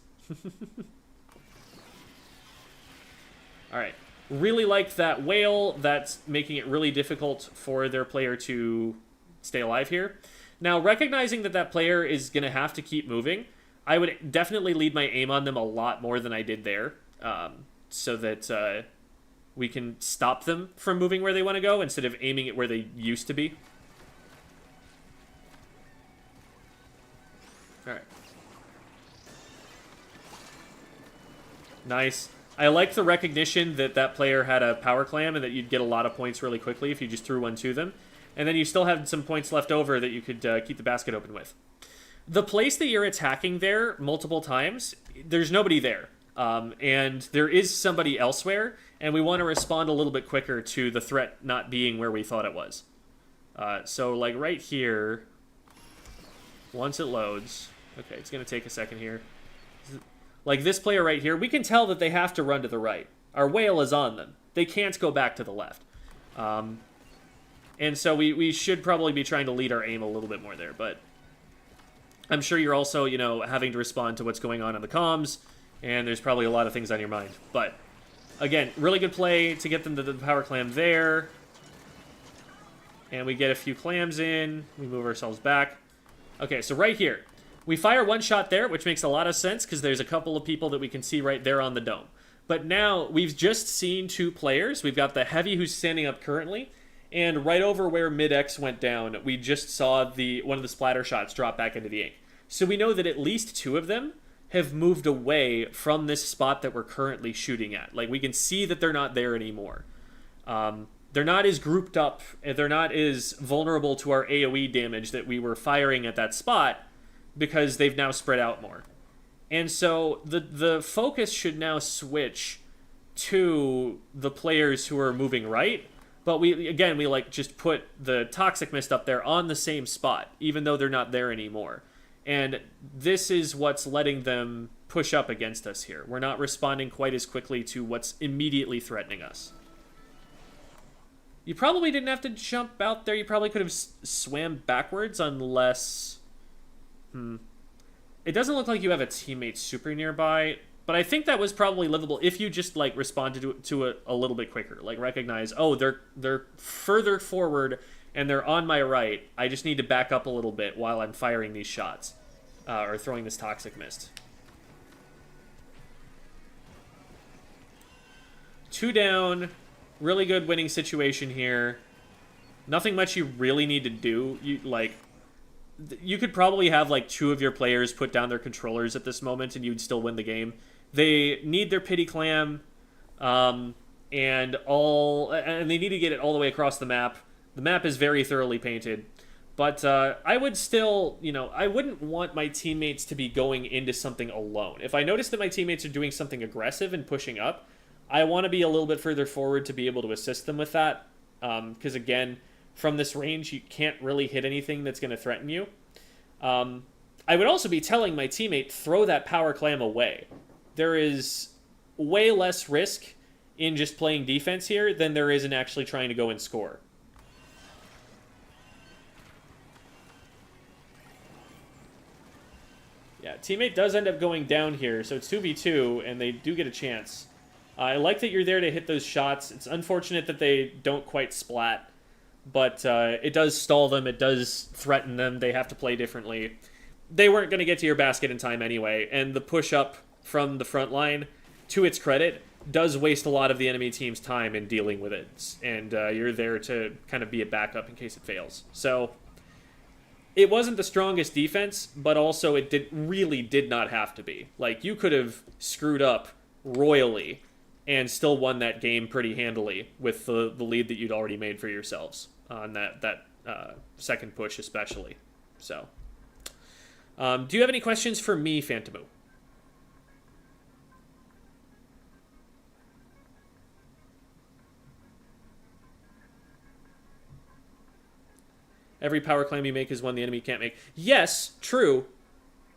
All right. Really like that whale. That's making it really difficult for their player to stay alive here. Now, recognizing that that player is going to have to keep moving, I would definitely lead my aim on them a lot more than I did there, so that we can stop them from moving where they want to go instead of aiming it where they used to be. All right. Nice. I like the recognition that that player had a power clam and that you'd get a lot of points really quickly if you just threw one to them. And then you still had some points left over that you could keep the basket open with. The place that you're attacking there multiple times, there's nobody there. And there is somebody elsewhere, and we want to respond a little bit quicker to the threat not being where we thought it was. So, like, right here, once it loads... Okay, it's going to take a second here. Like, this player right here, we can tell that they have to run to the right. Our whale is on them. They can't go back to the left. And so we should probably be trying to lead our aim a little bit more there, but I'm sure you're also, you know, having to respond to what's going on in the comms, and there's probably a lot of things on your mind. But, again, really good play to get them to the power clam there. And we get a few clams in. We move ourselves back. Okay, so right here. We fire one shot there, which makes a lot of sense, because there's a couple of people that we can see right there on the dome. But now, we've just seen two players. We've got the Heavy who's standing up currently, and right over where Mid-X went down, we just saw one of the splatter shots drop back into the ink. So we know that at least two of them have moved away from this spot that we're currently shooting at. Like, we can see that they're not there anymore. They're not as grouped up, and they're not as vulnerable to our AoE damage that we were firing at that spot, because they've now spread out more. And so the focus should now switch to the players who are moving right. But we like just put the Toxic Mist up there on the same spot, even though they're not there anymore. And this is what's letting them push up against us here. We're not responding quite as quickly to what's immediately threatening us. You probably didn't have to jump out there. You probably could have swam backwards unless... It doesn't look like you have a teammate super nearby, but I think that was probably livable if you just, like, responded to it a little bit quicker. Like, recognize, oh, they're further forward and they're on my right. I just need to back up a little bit while I'm firing these shots, or throwing this Toxic Mist. 2 down, really good winning situation here. Nothing much you really need to do. You could probably have, like, 2 of your players put down their controllers at this moment and you'd still win the game. They need their pity clam, and they need to get it all the way across the map. The map is very thoroughly painted. But I would still, I wouldn't want my teammates to be going into something alone. If I notice that my teammates are doing something aggressive and pushing up, I want to be a little bit further forward to be able to assist them with that. Because, again, from this range, you can't really hit anything that's going to threaten you. I would also be telling my teammate, throw that power clam away. There is way less risk in just playing defense here than there is in actually trying to go and score. Yeah, teammate does end up going down here, so it's 2v2, and they do get a chance. I like that you're there to hit those shots. It's unfortunate that they don't quite splat. but it does stall them. It does threaten them. They have to play differently. They weren't going to get to your basket in time anyway, and the push up from the front line, to its credit, does waste a lot of the enemy team's time in dealing with it, and you're there to kind of be a backup in case it fails. So it wasn't the strongest defense, but also it really did not have to be. Like, you could have screwed up royally and still won that game pretty handily with the lead that you'd already made for yourselves on that second push especially. So, do you have any questions for me, Phantomu? Every power climb you make is one the enemy can't make. Yes, true,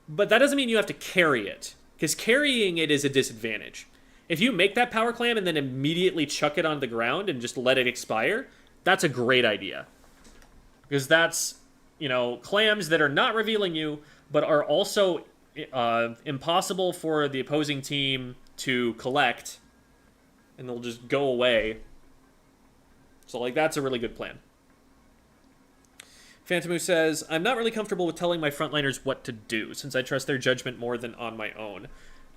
but that doesn't mean you have to carry it, because carrying it is a disadvantage. If you make that power clam and then immediately chuck it on the ground and just let it expire, that's a great idea. Because that's, clams that are not revealing you, but are also impossible for the opposing team to collect, and they'll just go away. So, that's a really good plan. Phantomu says, I'm not really comfortable with telling my frontliners what to do, since I trust their judgment more than on my own.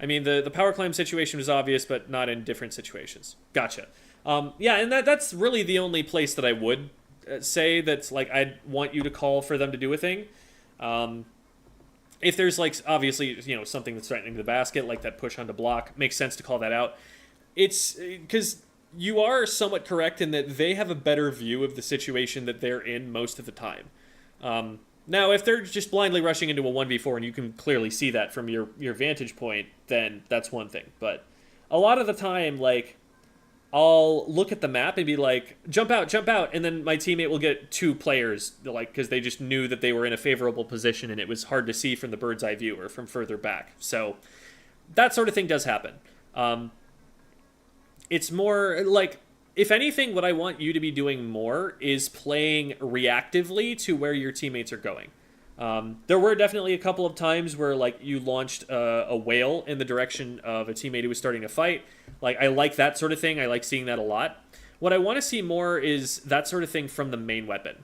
I mean, the power climb situation was obvious, but not in different situations. Gotcha. Yeah, and that's really the only place that I would say that's, I'd want you to call for them to do a thing. If there's, obviously, something that's threatening the basket, like that push onto block, makes sense to call that out. It's because you are somewhat correct in that they have a better view of the situation that they're in most of the time. Now, if they're just blindly rushing into a 1v4 and you can clearly see that from your vantage point, then that's one thing. But a lot of the time, I'll look at the map and be like, jump out, and then my teammate will get 2 players, because they just knew that they were in a favorable position and it was hard to see from the bird's eye view or from further back. So that sort of thing does happen. It's more if anything, what I want you to be doing more is playing reactively to where your teammates are going. There were definitely a couple of times where you launched a whale in the direction of a teammate who was starting to fight. I like that sort of thing. I like seeing that a lot. What I want to see more is that sort of thing from the main weapon.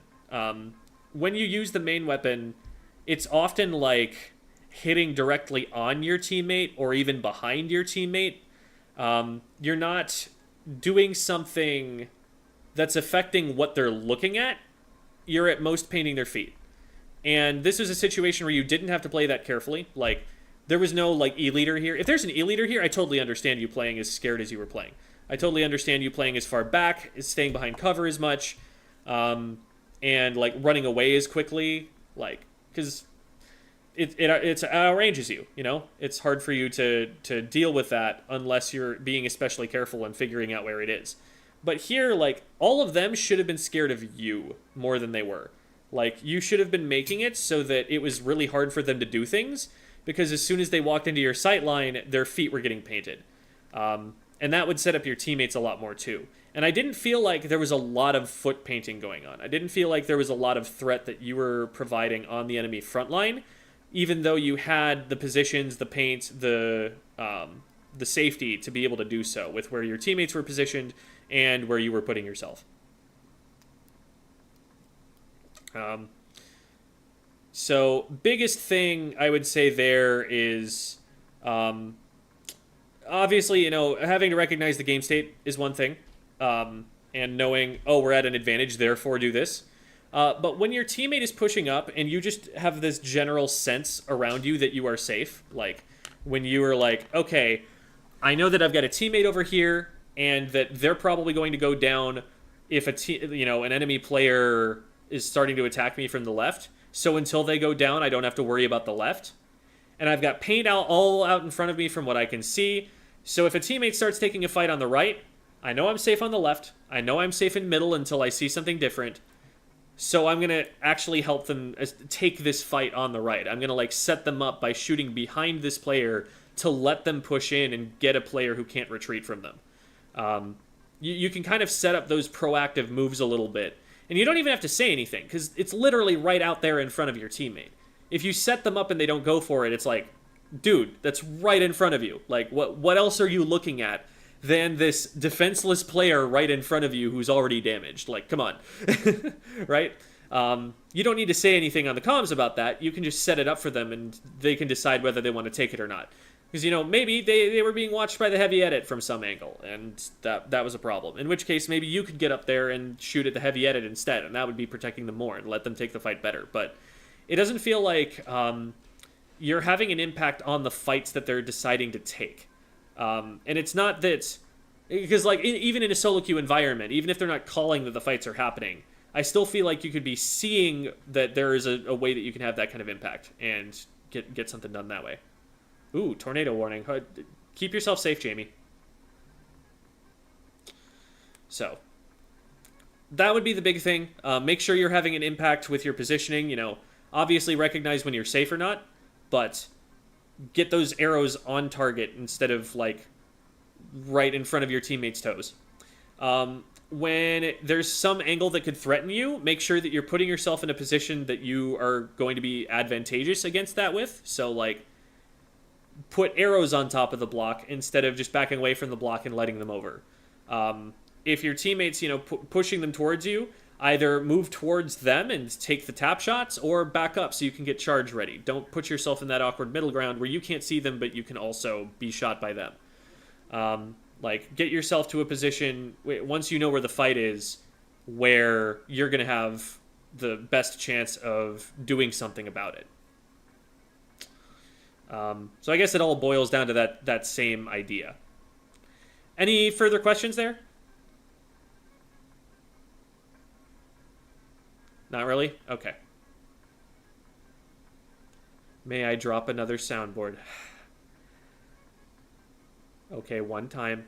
When you use the main weapon, it's often hitting directly on your teammate or even behind your teammate. You're not doing something that's affecting what they're looking at. You're at most painting their feet. And this is a situation where you didn't have to play that carefully. There was no E-leader here. If there's an E-leader here, I totally understand you playing as scared as you were playing. I totally understand you playing as far back, as staying behind cover as much, and running away as quickly, because it outranges you. It's hard for you to deal with that unless you're being especially careful and figuring out where it is. But here, all of them should have been scared of you more than they were. You should have been making it so that it was really hard for them to do things, because as soon as they walked into your sight line, their feet were getting painted. And that would set up your teammates a lot more too. And I didn't feel like there was a lot of foot painting going on. I didn't feel like there was a lot of threat that you were providing on the enemy front line, even though you had the positions, the paint, the safety to be able to do so with where your teammates were positioned and where you were putting yourself. So biggest thing I would say there is, obviously, having to recognize the game state is one thing, and knowing, we're at an advantage, therefore do this. But when your teammate is pushing up and you just have this general sense around you that you are safe, when you are okay, I know that I've got a teammate over here and that they're probably going to go down if an enemy player is starting to attack me from the left. So until they go down, I don't have to worry about the left. And I've got paint all out in front of me from what I can see. So if a teammate starts taking a fight on the right, I know I'm safe on the left. I know I'm safe in middle until I see something different. So I'm going to actually help them take this fight on the right. I'm going to set them up by shooting behind this player to let them push in and get a player who can't retreat from them. You can kind of set up those proactive moves a little bit. And you don't even have to say anything, because it's literally right out there in front of your teammate. If you set them up and they don't go for it, it's dude, that's right in front of you. What else are you looking at than this defenseless player right in front of you who's already damaged. Like, come on. Right? You don't need to say anything on the comms about that. You can just set it up for them, and they can decide whether they want to take it or not. Because, maybe they were being watched by the heavy edit from some angle, and that was a problem. In which case, maybe you could get up there and shoot at the heavy edit instead, and that would be protecting them more and let them take the fight better. But it doesn't feel like you're having an impact on the fights that they're deciding to take. And it's not that... Because, even in a solo queue environment, even if they're not calling that the fights are happening, I still feel like you could be seeing that there is a way that you can have that kind of impact and get something done that way. Ooh, tornado warning. Keep yourself safe, Jamie. So, that would be the big thing. Make sure you're having an impact with your positioning. Obviously recognize when you're safe or not, but get those arrows on target instead of, right in front of your teammates' toes. When there's some angle that could threaten you, make sure that you're putting yourself in a position that you are going to be advantageous against that with. So, put arrows on top of the block instead of just backing away from the block and letting them over. If your teammates, pushing them towards you, either move towards them and take the tap shots or back up so you can get charge ready. Don't put yourself in that awkward middle ground where you can't see them, but you can also be shot by them. Get yourself to a position, once you know where the fight is, where you're going to have the best chance of doing something about it. So I guess it all boils down to that same idea. Any further questions there? Not really? Okay. May I drop another soundboard? Okay, one time.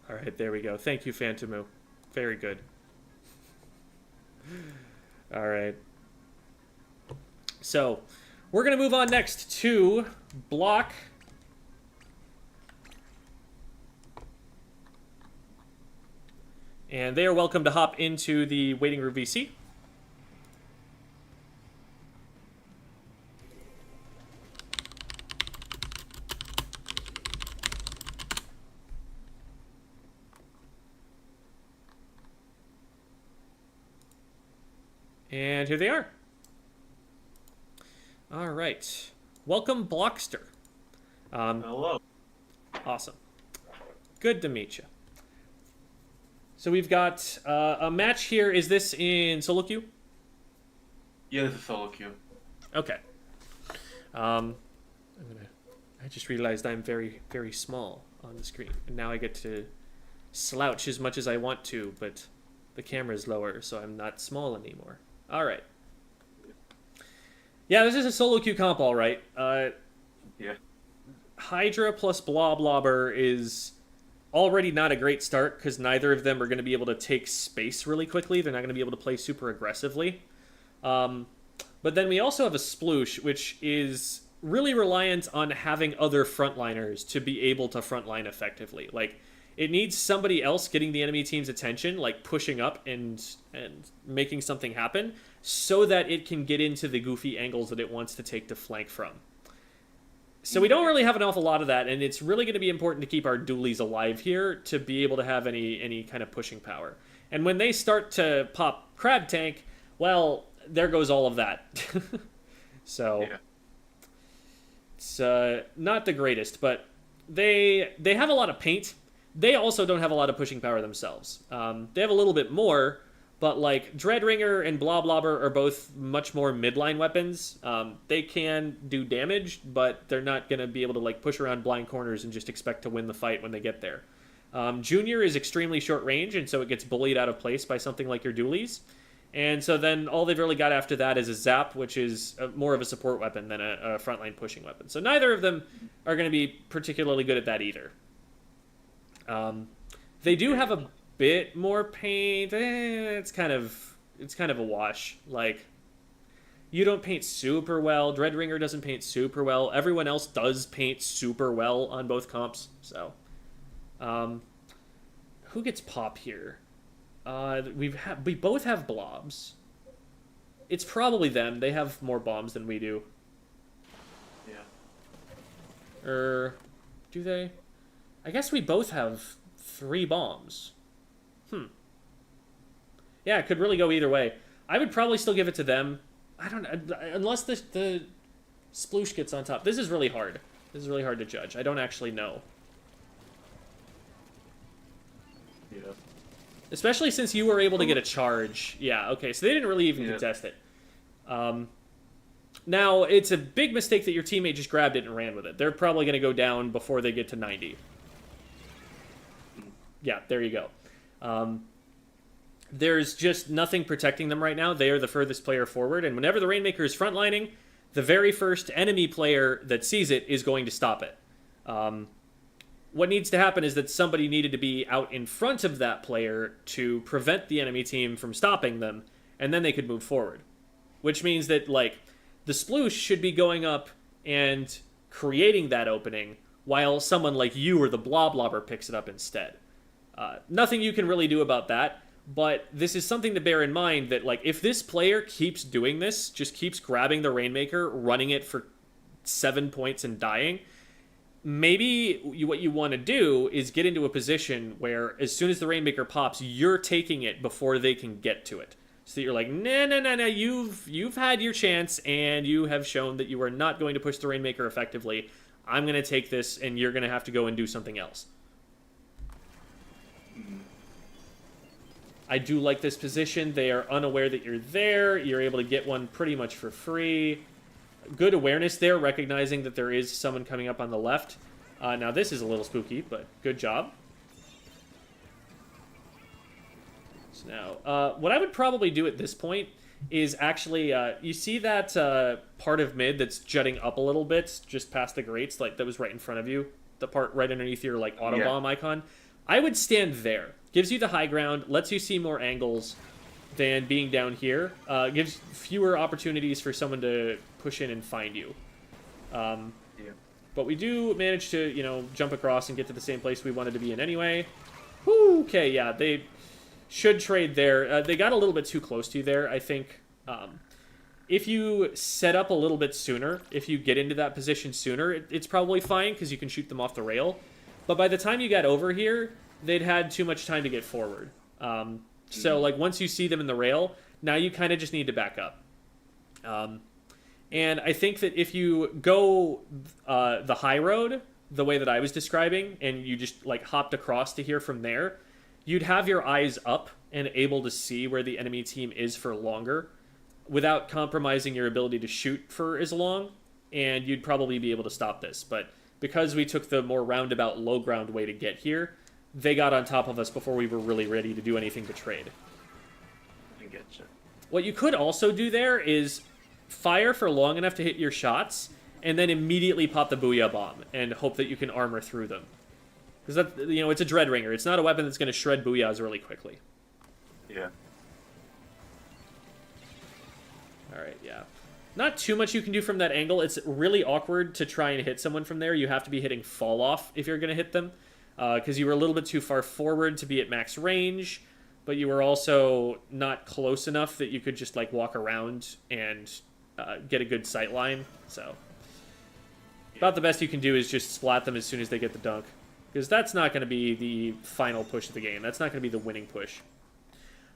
All right, there we go. Thank you, Phantomu. Very good. All right. So, we're going to move on next to Block. And they are welcome to hop into the waiting room VC. And here they are. All right. Welcome, Blockster. Hello. Awesome. Good to meet you. So we've got a match here. Is this in solo queue? Yeah, this is solo queue. Okay. I just realized I'm very, very small on the screen. And now I get to slouch as much as I want to, but the camera's lower, so I'm not small anymore. All right. Yeah, this is a solo queue comp, all right. Yeah. Hydra plus Bloblobber is already not a great start because neither of them are going to be able to take space really quickly. They're not going to be able to play super aggressively. But then we also have a Sploosh, which is really reliant on having other frontliners to be able to frontline effectively. It needs somebody else getting the enemy team's attention, pushing up and making something happen, so that it can get into the goofy angles that it wants to take to flank from. So we don't really have an awful lot of that, and it's really going to be important to keep our dualies alive here to be able to have any kind of pushing power. And when they start to pop Crab Tank, well, there goes all of that. So Yeah. it's not the greatest, but they have a lot of paint. They also don't have a lot of pushing power themselves. They have a little bit more, but Dreadringer and Bloblobber are both much more midline weapons. They can do damage, but they're not going to be able to push around blind corners and just expect to win the fight when they get there. Junior is extremely short range, and so it gets bullied out of place by something like your dualies. And so then all they've really got after that is a zap, which is more of a support weapon than a frontline pushing weapon. So neither of them are going to be particularly good at that either. They do have a bit more paint. It's kind of a wash. Like, you don't paint super well. Dreadringer doesn't paint super well. Everyone else does paint super well on both comps. So, who gets pop here? We both have blobs. It's probably them. They have more bombs than we do. Yeah. Do they? I guess we both have 3 bombs. Yeah, it could really go either way. I would probably still give it to them. I don't know, unless the sploosh gets on top. This is really hard. This is really hard to judge. I don't actually know. Yeah. Especially since you were able to get a charge. Yeah, okay, so they didn't really even Yeah. contest it. Now, it's a big mistake that your teammate just grabbed it and ran with it. They're probably going to go down before they get to 90. Yeah, there you go. There's just nothing protecting them right now. They are the furthest player forward, and whenever the Rainmaker is frontlining, the very first enemy player that sees it is going to stop it. What needs to happen is that somebody needed to be out in front of that player to prevent the enemy team from stopping them, and then they could move forward. Which means that, like, the sploosh should be going up and creating that opening, while someone like you or the bloblobber picks it up instead. Nothing you can really do about that, but this is something to bear in mind that, like, if this player keeps doing this, just keeps grabbing the Rainmaker, running it for 7 points and dying, maybe what you want to do is get into a position where as soon as the Rainmaker pops, you're taking it before they can get to it. So that you're like, no, you've had your chance, and you have shown that you are not going to push the Rainmaker effectively. I'm going to take this, and you're going to have to go and do something else. I do like this position. They are unaware that you're there. You're able to get one pretty much for free. Good awareness there, recognizing that there is someone coming up on the left. Now, this is a little spooky, but good job. So now, what I would probably do at this point is actually, you see that part of mid that's jutting up a little bit, just past the grates, like that was right in front of you? The part right underneath your, like, auto bomb icon? I would stand there. Gives you the high ground, lets you see more angles than being down here. Gives fewer opportunities for someone to push in and find you. But we do manage to, you know, jump across and get to the same place we wanted to be in anyway. Whew, okay, yeah, they should trade there. They got a little bit too close to you there, I think. If you set up a little bit sooner, if you get into that position sooner, it's probably fine because you can shoot them off the rail. But by the time you got over here, they'd had too much time to get forward. So, like, once you see them in the rail, now you kind of just need to back up. And I think that if you go the high road, the way that I was describing, and you just, like, hopped across to here from there, you'd have your eyes up and able to see where the enemy team is for longer without compromising your ability to shoot for as long, and you'd probably be able to stop this. But because we took the more roundabout low ground way to get here, they got on top of us before we were really ready to do anything to trade. I get you. What you could also do there is fire for long enough to hit your shots, and then immediately pop the Booyah Bomb and hope that you can armor through them. Because that, you know, it's a Dreadringer. It's not a weapon that's going to shred Booyahs really quickly. Yeah. Alright, yeah. Not too much you can do from that angle. It's really awkward to try and hit someone from there. You have to be hitting fall off if you're going to hit them. Because you were a little bit too far forward to be at max range, but you were also not close enough that you could just, like, walk around and get a good sight line. So, about the best you can do is just splat them as soon as they get the dunk. Because that's not going to be the final push of the game. That's not going to be the winning push.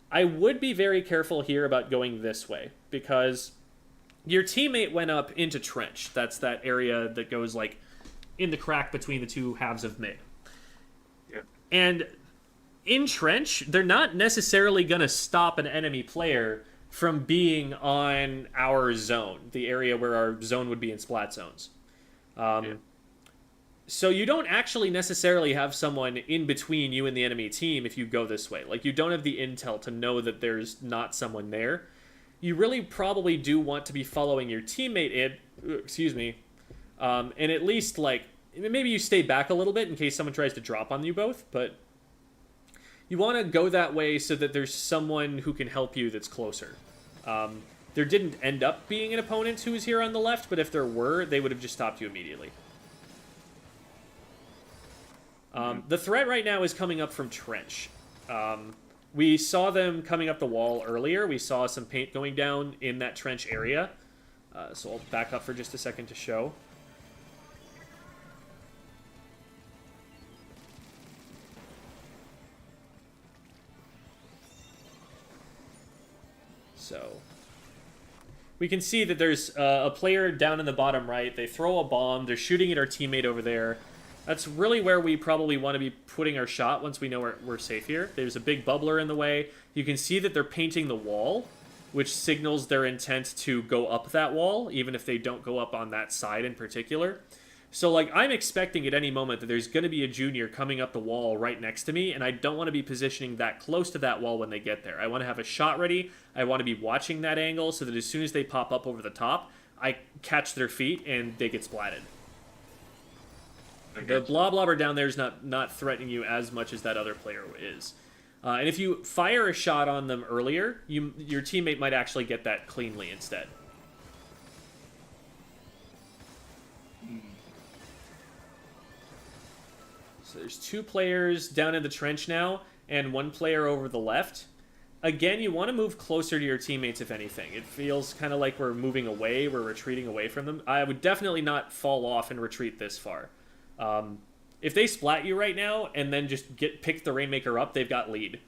I would be very careful here about going this way, because your teammate went up into trench. That's that area that goes, like, in the crack between the two halves of mid. Yeah. And in trench, they're not necessarily going to stop an enemy player from being on our zone, the area where our zone would be in splat zones. So you don't actually necessarily have someone in between you and the enemy team if you go this way. Like, you don't have the intel to know that there's not someone there. You really probably do want to be following your teammate and at least, like, maybe you stay back a little bit in case someone tries to drop on you both, but you want to go that way so that there's someone who can help you that's closer. There didn't end up being an opponent who was here on the left, but if there were, they would have just stopped you immediately. The threat right now is coming up from Trench. We saw them coming up the wall earlier. We saw some paint going down in that trench area. So I'll back up for just a second to show. So we can see that there's a player down in the bottom right. They throw a bomb. They're shooting at our teammate over there. That's really where we probably want to be putting our shot once we know we're safe here. There's a big bubbler in the way. You can see that they're painting the wall, which signals their intent to go up that wall, even if they don't go up on that side in particular. So, like, I'm expecting at any moment that there's going to be a junior coming up the wall right next to me, and I don't want to be positioning that close to that wall when they get there. I want to have a shot ready. I want to be watching that angle so that as soon as they pop up over the top, I catch their feet and they get splatted. The blobber down there is not threatening you as much as that other player is. And if you fire a shot on them earlier, your teammate might actually get that cleanly instead. So there's 2 players down in the trench now, and 1 player over the left. Again, you want to move closer to your teammates, if anything. It feels kind of like we're moving away, we're retreating away from them. I would definitely not fall off and retreat this far. If they splat you right now and then just pick the Rainmaker up, they've got lead.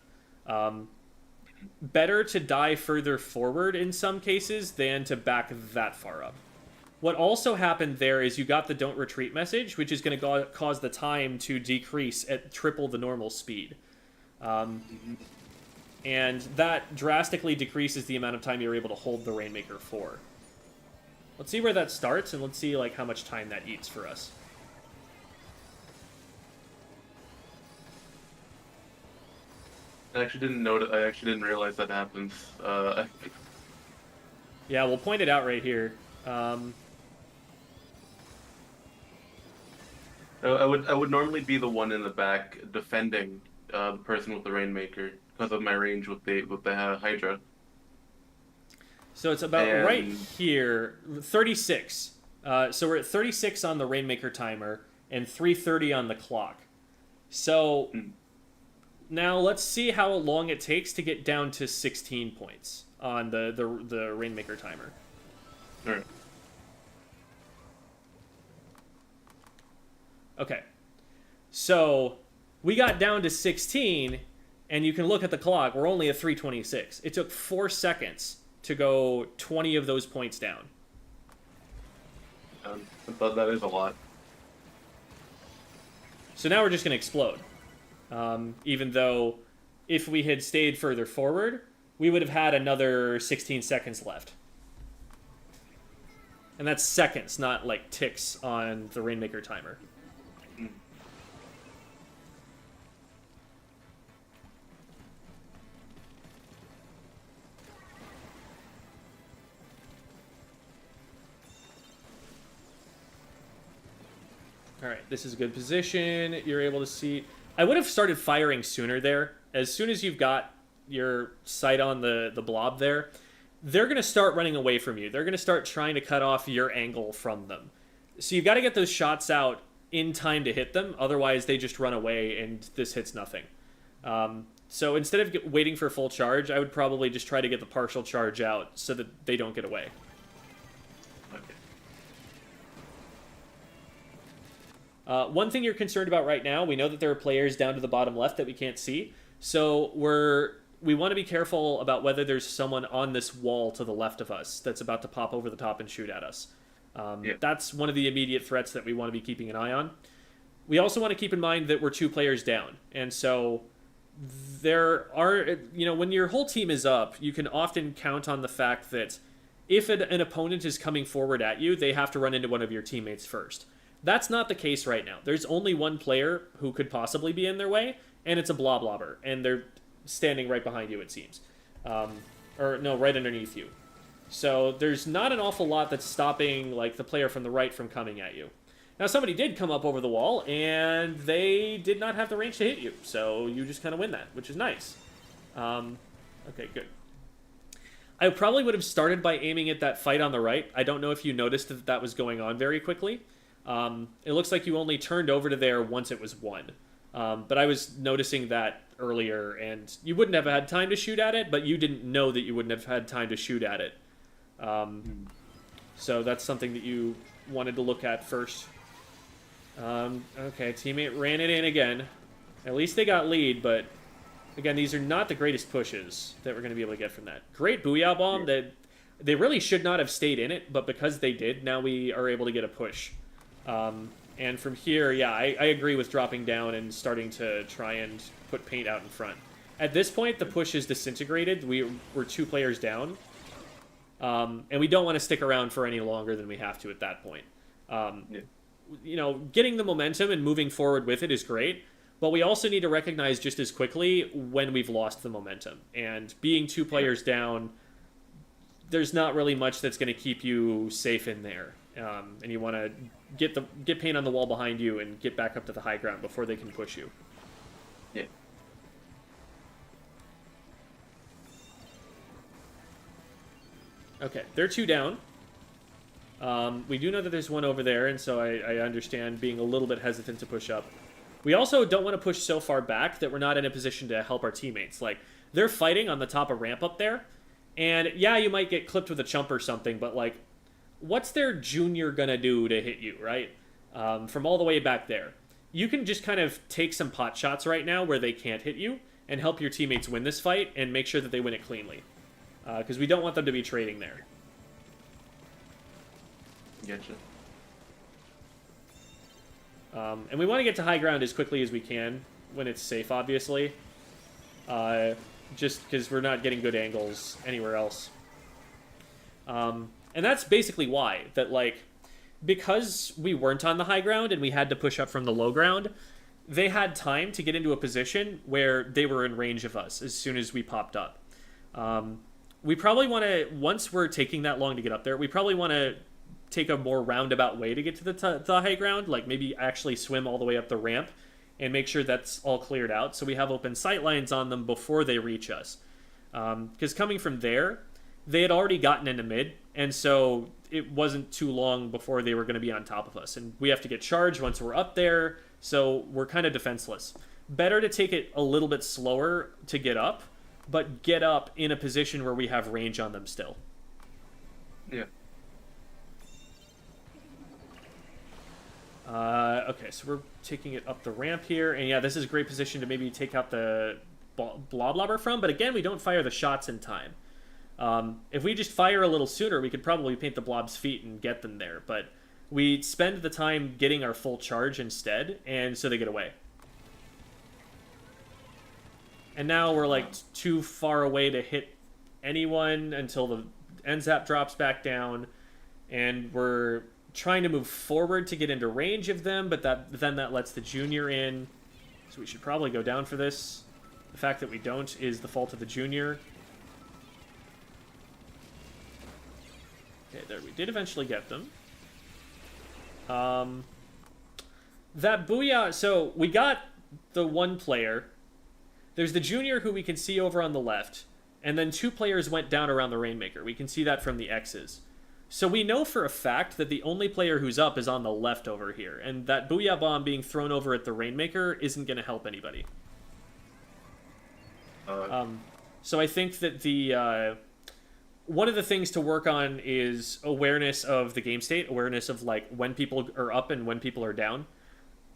Better to die further forward in some cases than to back that far up. What also happened there is you got the don't retreat message, which is going to cause the time to decrease at triple the normal speed. And that drastically decreases the amount of time you're able to hold the Rainmaker for. Let's see where that starts, and let's see like how much time that eats for us. I actually didn't know that. I actually didn't realize that happens. Yeah, we'll point it out right here. I would normally be the one in the back defending the person with the Rainmaker because of my range with the Hydra. So it's about right here, 36. So we're at 36 on the Rainmaker timer and 3:30 on the clock. So now let's see how long it takes to get down to 16 points on the Rainmaker timer. All right. Okay. So we got down to 16, and you can look at the clock. We're only at 3:26. It took 4 seconds to go 20 of those points down. That is a lot. So now we're just going to explode. Even though if we had stayed further forward, we would have had another 16 seconds left. And that's seconds, not like ticks on the Rainmaker timer. Alright, this is a good position. You're able to see... I would have started firing sooner there. As soon as you've got your sight on the blob there, they're going to start running away from you. They're going to start trying to cut off your angle from them. So you've got to get those shots out in time to hit them. Otherwise, they just run away and this hits nothing. So instead of waiting for full charge, I would probably just try to get the partial charge out so that they don't get away. One thing you're concerned about right now, we know that there are players down to the bottom left that we can't see. So we want to be careful about whether there's someone on this wall to the left of us that's about to pop over the top and shoot at us. That's one of the immediate threats that we want to be keeping an eye on. We also want to keep in mind that we're 2 players down. And so there are, when your whole team is up, you can often count on the fact that if an opponent is coming forward at you, they have to run into one of your teammates first. That's not the case right now. There's only one player who could possibly be in their way, and it's a bloblobber, and they're standing right behind you, it seems. Or, no, right underneath you. So there's not an awful lot that's stopping, like, the player from the right from coming at you. Now, somebody did come up over the wall, and they did not have the range to hit you, so you just kind of win that, which is nice. Okay, good. I probably would have started by aiming at that fight on the right. I don't know if you noticed that that was going on very quickly. It looks like you only turned over to there once it was won. But I was noticing that earlier, and you wouldn't have had time to shoot at it, but you didn't know that you wouldn't have had time to shoot at it. So that's something that you wanted to look at first. Okay, teammate ran it in again. At least they got lead, but again, these are not the greatest pushes that we're going to be able to get from that. Great Booyah Bomb. That they really should not have stayed in it, but because they did, now we are able to get a push. And from here, yeah, I agree with dropping down and starting to try and put paint out in front. At this point, the push is disintegrated. We're 2 players down. And we don't want to stick around for any longer than we have to at that point. You know, getting the momentum and moving forward with it is great, but we also need to recognize just as quickly when we've lost the momentum. And being 2 players down, there's not really much that's going to keep you safe in there. And you want to get paint on the wall behind you and get back up to the high ground before they can push you. Yeah. Okay, they're 2 down. We do know that there's one over there, and so I understand being a little bit hesitant to push up. We also don't want to push so far back that we're not in a position to help our teammates. Like, they're fighting on the top of ramp up there, and yeah, you might get clipped with a chump or something, but like, what's their junior gonna do to hit you, right? From all the way back there. You can just kind of take some pot shots right now where they can't hit you and help your teammates win this fight and make sure that they win it cleanly. Because we don't want them to be trading there. Getcha. And we want to get to high ground as quickly as we can when it's safe, obviously. Just because we're not getting good angles anywhere else. And that's basically why. That, like, because we weren't on the high ground and we had to push up from the low ground, they had time to get into a position where they were in range of us as soon as we popped up. We probably want to, once we're taking that long to get up there, we probably want to take a more roundabout way to get to the high ground, like maybe actually swim all the way up the ramp and make sure that's all cleared out so we have open sight lines on them before they reach us. Because coming from there, they had already gotten into mid, and so it wasn't too long before they were going to be on top of us. And we have to get charged once we're up there, so we're kind of defenseless. Better to take it a little bit slower to get up, but get up in a position where we have range on them still. Yeah. Okay, so we're taking it up the ramp here, and yeah, this is a great position to maybe take out the bloblobber from, but again, we don't fire the shots in time. If we just fire a little sooner, we could probably paint the blob's feet and get them there, but we spend the time getting our full charge instead, and so they get away. And now we're like too far away to hit anyone until the NZAP drops back down, and we're trying to move forward to get into range of them, but then that lets the junior in, so we should probably go down for this. The fact that we don't is the fault of the junior. Okay, there, we did eventually get them. That Booyah, so we got the one player. There's the junior who we can see over on the left, and then 2 players went down around the Rainmaker. We can see that from the X's. So we know for a fact that the only player who's up is on the left over here, and that Booyah Bomb being thrown over at the Rainmaker isn't going to help anybody. So I think that the one of the things to work on is awareness of the game state, awareness of like when people are up and when people are down.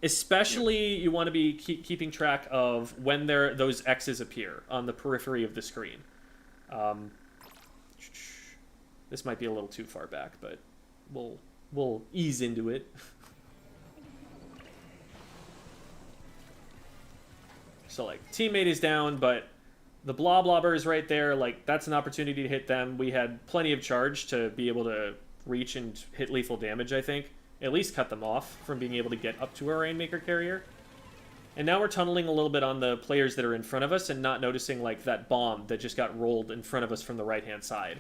Especially, you want to be keeping track of when those X's appear on the periphery of the screen. This might be a little too far back, but we'll ease into it. So like teammate is down, but the bloblobber is right there. Like that's an opportunity to hit them. We had plenty of charge to be able to reach and hit lethal damage, I think, at least cut them off from being able to get up to our Rainmaker carrier. And now we're tunneling a little bit on the players that are in front of us and not noticing, like, that bomb that just got rolled in front of us from the right-hand side.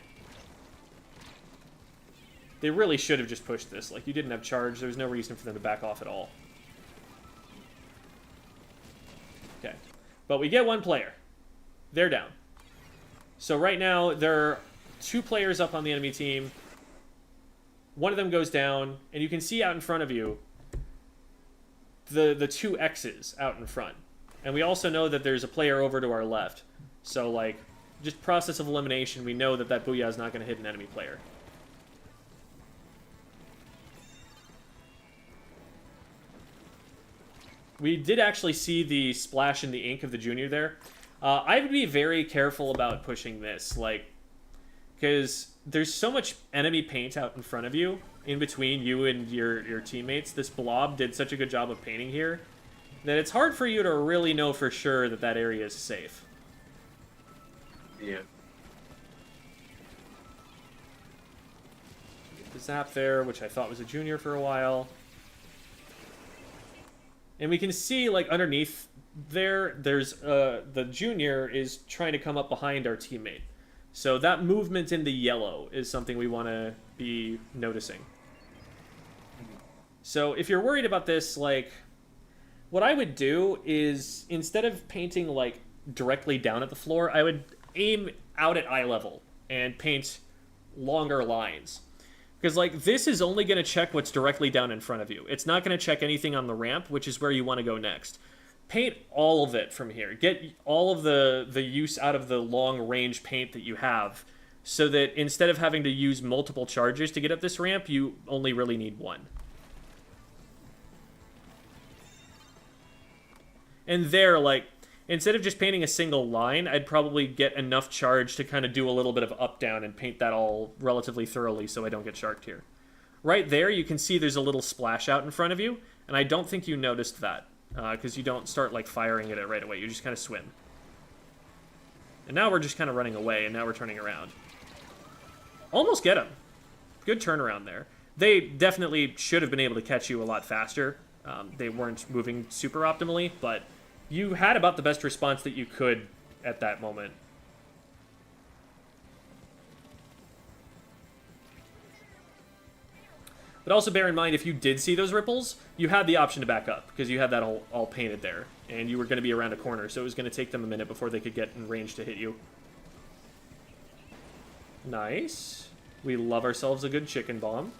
They really should have just pushed this. Like, you didn't have charge. There was no reason for them to back off at all. Okay. But we get one player. They're down. So right now, there are 2 players up on the enemy team. One of them goes down, and you can see out in front of you the 2 X's out in front. And we also know that there's a player over to our left. So, like, just process of elimination, we know that that Booyah is not going to hit an enemy player. We did actually see the splash in the ink of the junior there. I would be very careful about pushing this, like, because there's so much enemy paint out in front of you, in between you and your teammates. This blob did such a good job of painting here that it's hard for you to really know for sure that that area is safe. Yeah. The zap there, which I thought was a junior for a while. And we can see, like, underneath there's the junior is trying to come up behind our teammate. So that movement in the yellow is something we want to be noticing. So if you're worried about this, like, what I would do is, instead of painting, like, directly down at the floor, I would aim out at eye level and paint longer lines. Because, like, this is only going to check what's directly down in front of you. It's not going to check anything on the ramp, which is where you want to go next. Paint all of it from here. Get all of the use out of the long-range paint that you have, so that instead of having to use multiple charges to get up this ramp, you only really need one. And there, like, instead of just painting a single line, I'd probably get enough charge to kind of do a little bit of up-down and paint that all relatively thoroughly so I don't get sharked here. Right there, you can see there's a little splash out in front of you, and I don't think you noticed that, because you don't start, like, firing at it right away. You just kind of swim. And now we're just kind of running away, and now we're turning around. Almost get him. Good turnaround there. They definitely should have been able to catch you a lot faster. They weren't moving super optimally, but you had about the best response that you could at that moment. But also bear in mind, if you did see those ripples, you had the option to back up, because you had that all painted there, and you were going to be around a corner, so it was going to take them a minute before they could get in range to hit you. Nice. We love ourselves a good chicken bomb.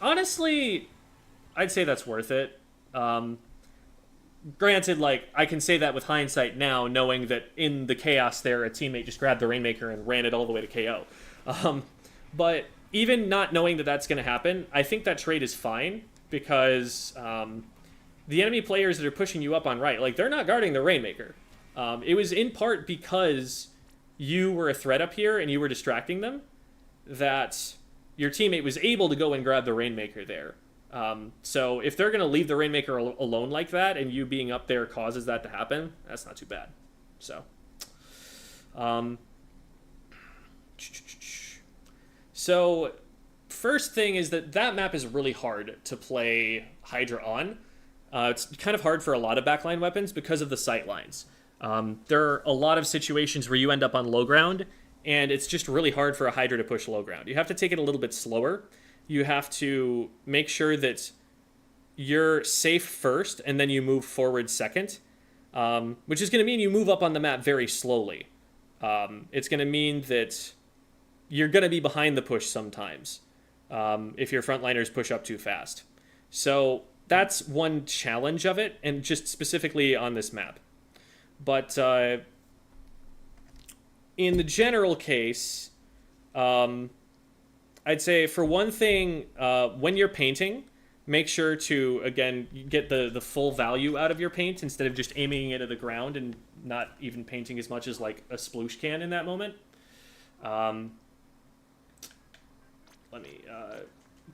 Honestly, I'd say that's worth it. Granted, like, I can say that with hindsight now, knowing that in the chaos there, a teammate just grabbed the Rainmaker and ran it all the way to KO. But even not knowing that that's going to happen, I think that trade is fine, because the enemy players that are pushing you up on right, like, they're not guarding the Rainmaker. It was in part because you were a threat up here and you were distracting them that your teammate was able to go and grab the Rainmaker there. So if they're going to leave the Rainmaker alone like that, and you being up there causes that to happen, that's not too bad. So first thing is that map is really hard to play Hydra on. It's kind of hard for a lot of backline weapons because of the sight lines. There are a lot of situations where you end up on low ground, and it's just really hard for a Hydra to push low ground. You have to take it a little bit slower. You have to make sure that you're safe first, and then you move forward second, which is going to mean you move up on the map very slowly. It's going to mean that you're going to be behind the push sometimes if your frontliners push up too fast. So that's one challenge of it, and just specifically on this map. But in the general case, I'd say, for one thing, when you're painting, make sure to, again, get the full value out of your paint instead of just aiming it at the ground and not even painting as much as, like, a sploosh can in that moment. Let me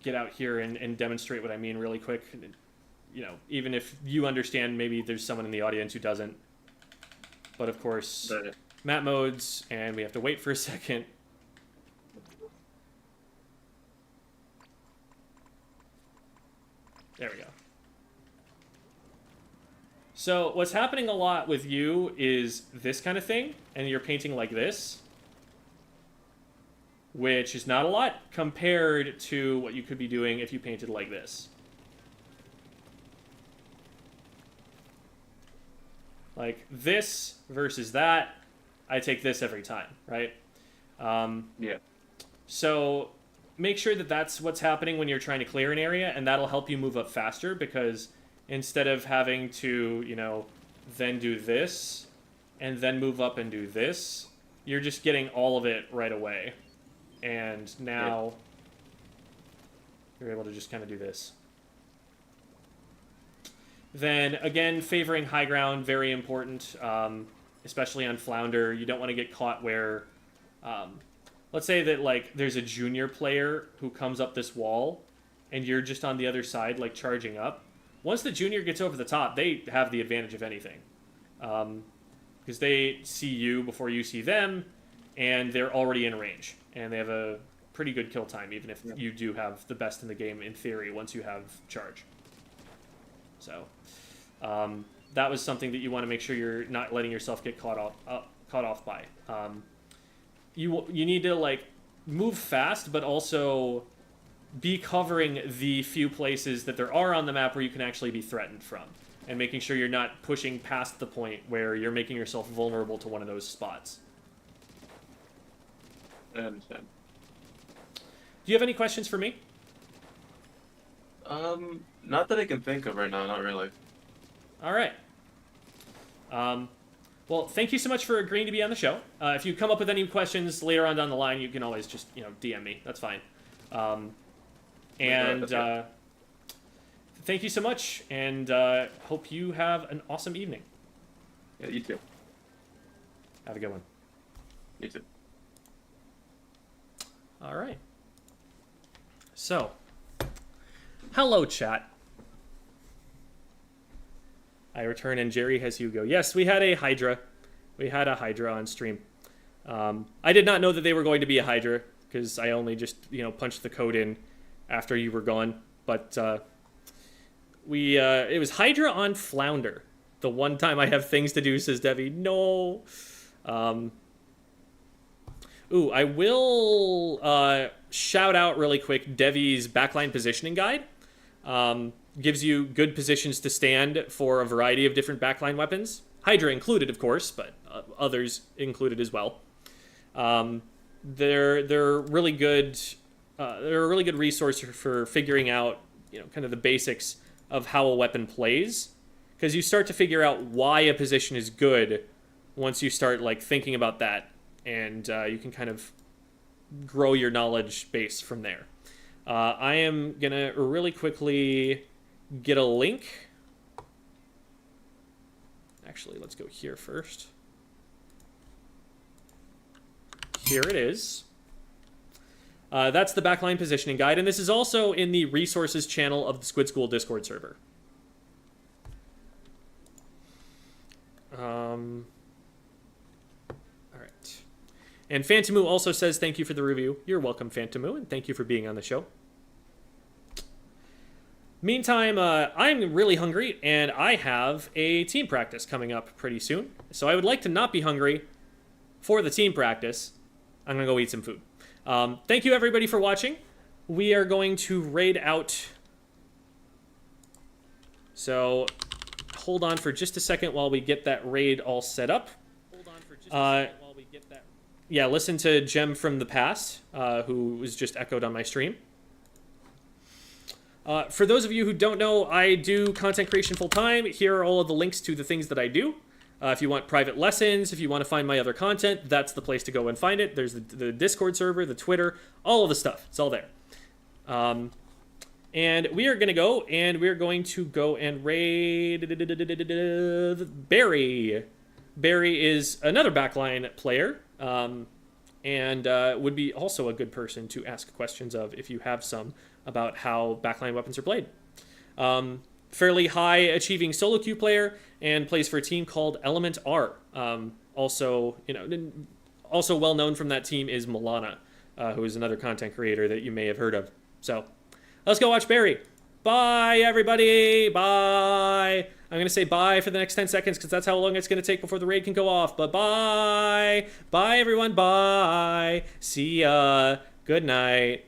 get out here and demonstrate what I mean really quick. You know, even if you understand, maybe there's someone in the audience who doesn't. But, of course, map modes, and we have to wait for a second. There we go. So what's happening a lot with you is this kind of thing, and you're painting like this, which is not a lot compared to what you could be doing if you painted like this. Like this versus that, I take this every time, right? Yeah. So make sure that that's what's happening when you're trying to clear an area, and that'll help you move up faster, because instead of having to, you know, then do this and then move up and do this, you're just getting all of it right away. And now you're able to just kind of do this. Then again, favoring high ground, very important, especially on Flounder. You don't want to get caught where, let's say that like there's a junior player who comes up this wall and you're just on the other side, like charging up. Once the junior gets over the top, they have the advantage of anything. Because they see you before you see them, and they're already in range. And they have a pretty good kill time, even if you do have the best in the game, in theory, once you have charge. So, that was something that you want to make sure you're not letting yourself get caught off by. You need to, like, move fast, but also be covering the few places that there are on the map where you can actually be threatened from, and making sure you're not pushing past the point where you're making yourself vulnerable to one of those spots. I understand. Do you have any questions for me? Not that I can think of right now, not really. All right. Well, thank you so much for agreeing to be on the show. If you come up with any questions later on down the line, you can always just, you know, DM me. That's fine. Thank you so much, and hope you have an awesome evening. Yeah, you too. Have a good one. You too. All right. So, hello, chat. I return, and Jerry has Hugo. Yes, we had a Hydra. We had a Hydra on stream. I did not know that they were going to be a Hydra, because I only just, you know, punched the code in after you were gone. But it was Hydra on Flounder. The one time I have things to do, says Debbie. No. Ooh, I will shout out really quick Devi's backline positioning guide. Gives you good positions to stand for a variety of different backline weapons. Hydra included, of course, but others included as well. They're really good. They're a really good resource for figuring out, you know, kind of the basics of how a weapon plays, because you start to figure out why a position is good once you start like thinking about that, and you can kind of grow your knowledge base from there. I am gonna really quickly get a link. Actually, let's go here first. Here it is. That's the backline positioning guide, and this is also in the resources channel of the Squid School Discord server. All right. And Phantomu also says thank you for the review. You're welcome, Phantomu, and thank you for being on the show. Meantime, I'm really hungry, and I have a team practice coming up pretty soon. So I would like to not be hungry for the team practice. I'm going to go eat some food. Thank you, everybody, for watching. We are going to raid out. So hold on for just a second while we get that raid all set up. Hold on for just a second while we get that. Yeah, listen to Gem from the past, who was just echoed on my stream. For those of you who don't know, I do content creation full-time. Here are all of the links to the things that I do. If you want private lessons, if you want to find my other content, that's the place to go and find it. There's the Discord server, the Twitter, all of the stuff. It's all there. And we are going to go, and we're going to go and raid Barry. Barry is another backline player, and would be also a good person to ask questions of if you have some about how backline weapons are played. Fairly high achieving solo queue player, and plays for a team called Element R. Also well known from that team is Milana, who is another content creator that you may have heard of. So let's go watch Barry. Bye, everybody. Bye. I'm going to say bye for the next 10 seconds because that's how long it's going to take before the raid can go off. But bye. Bye, everyone. Bye. See ya. Good night.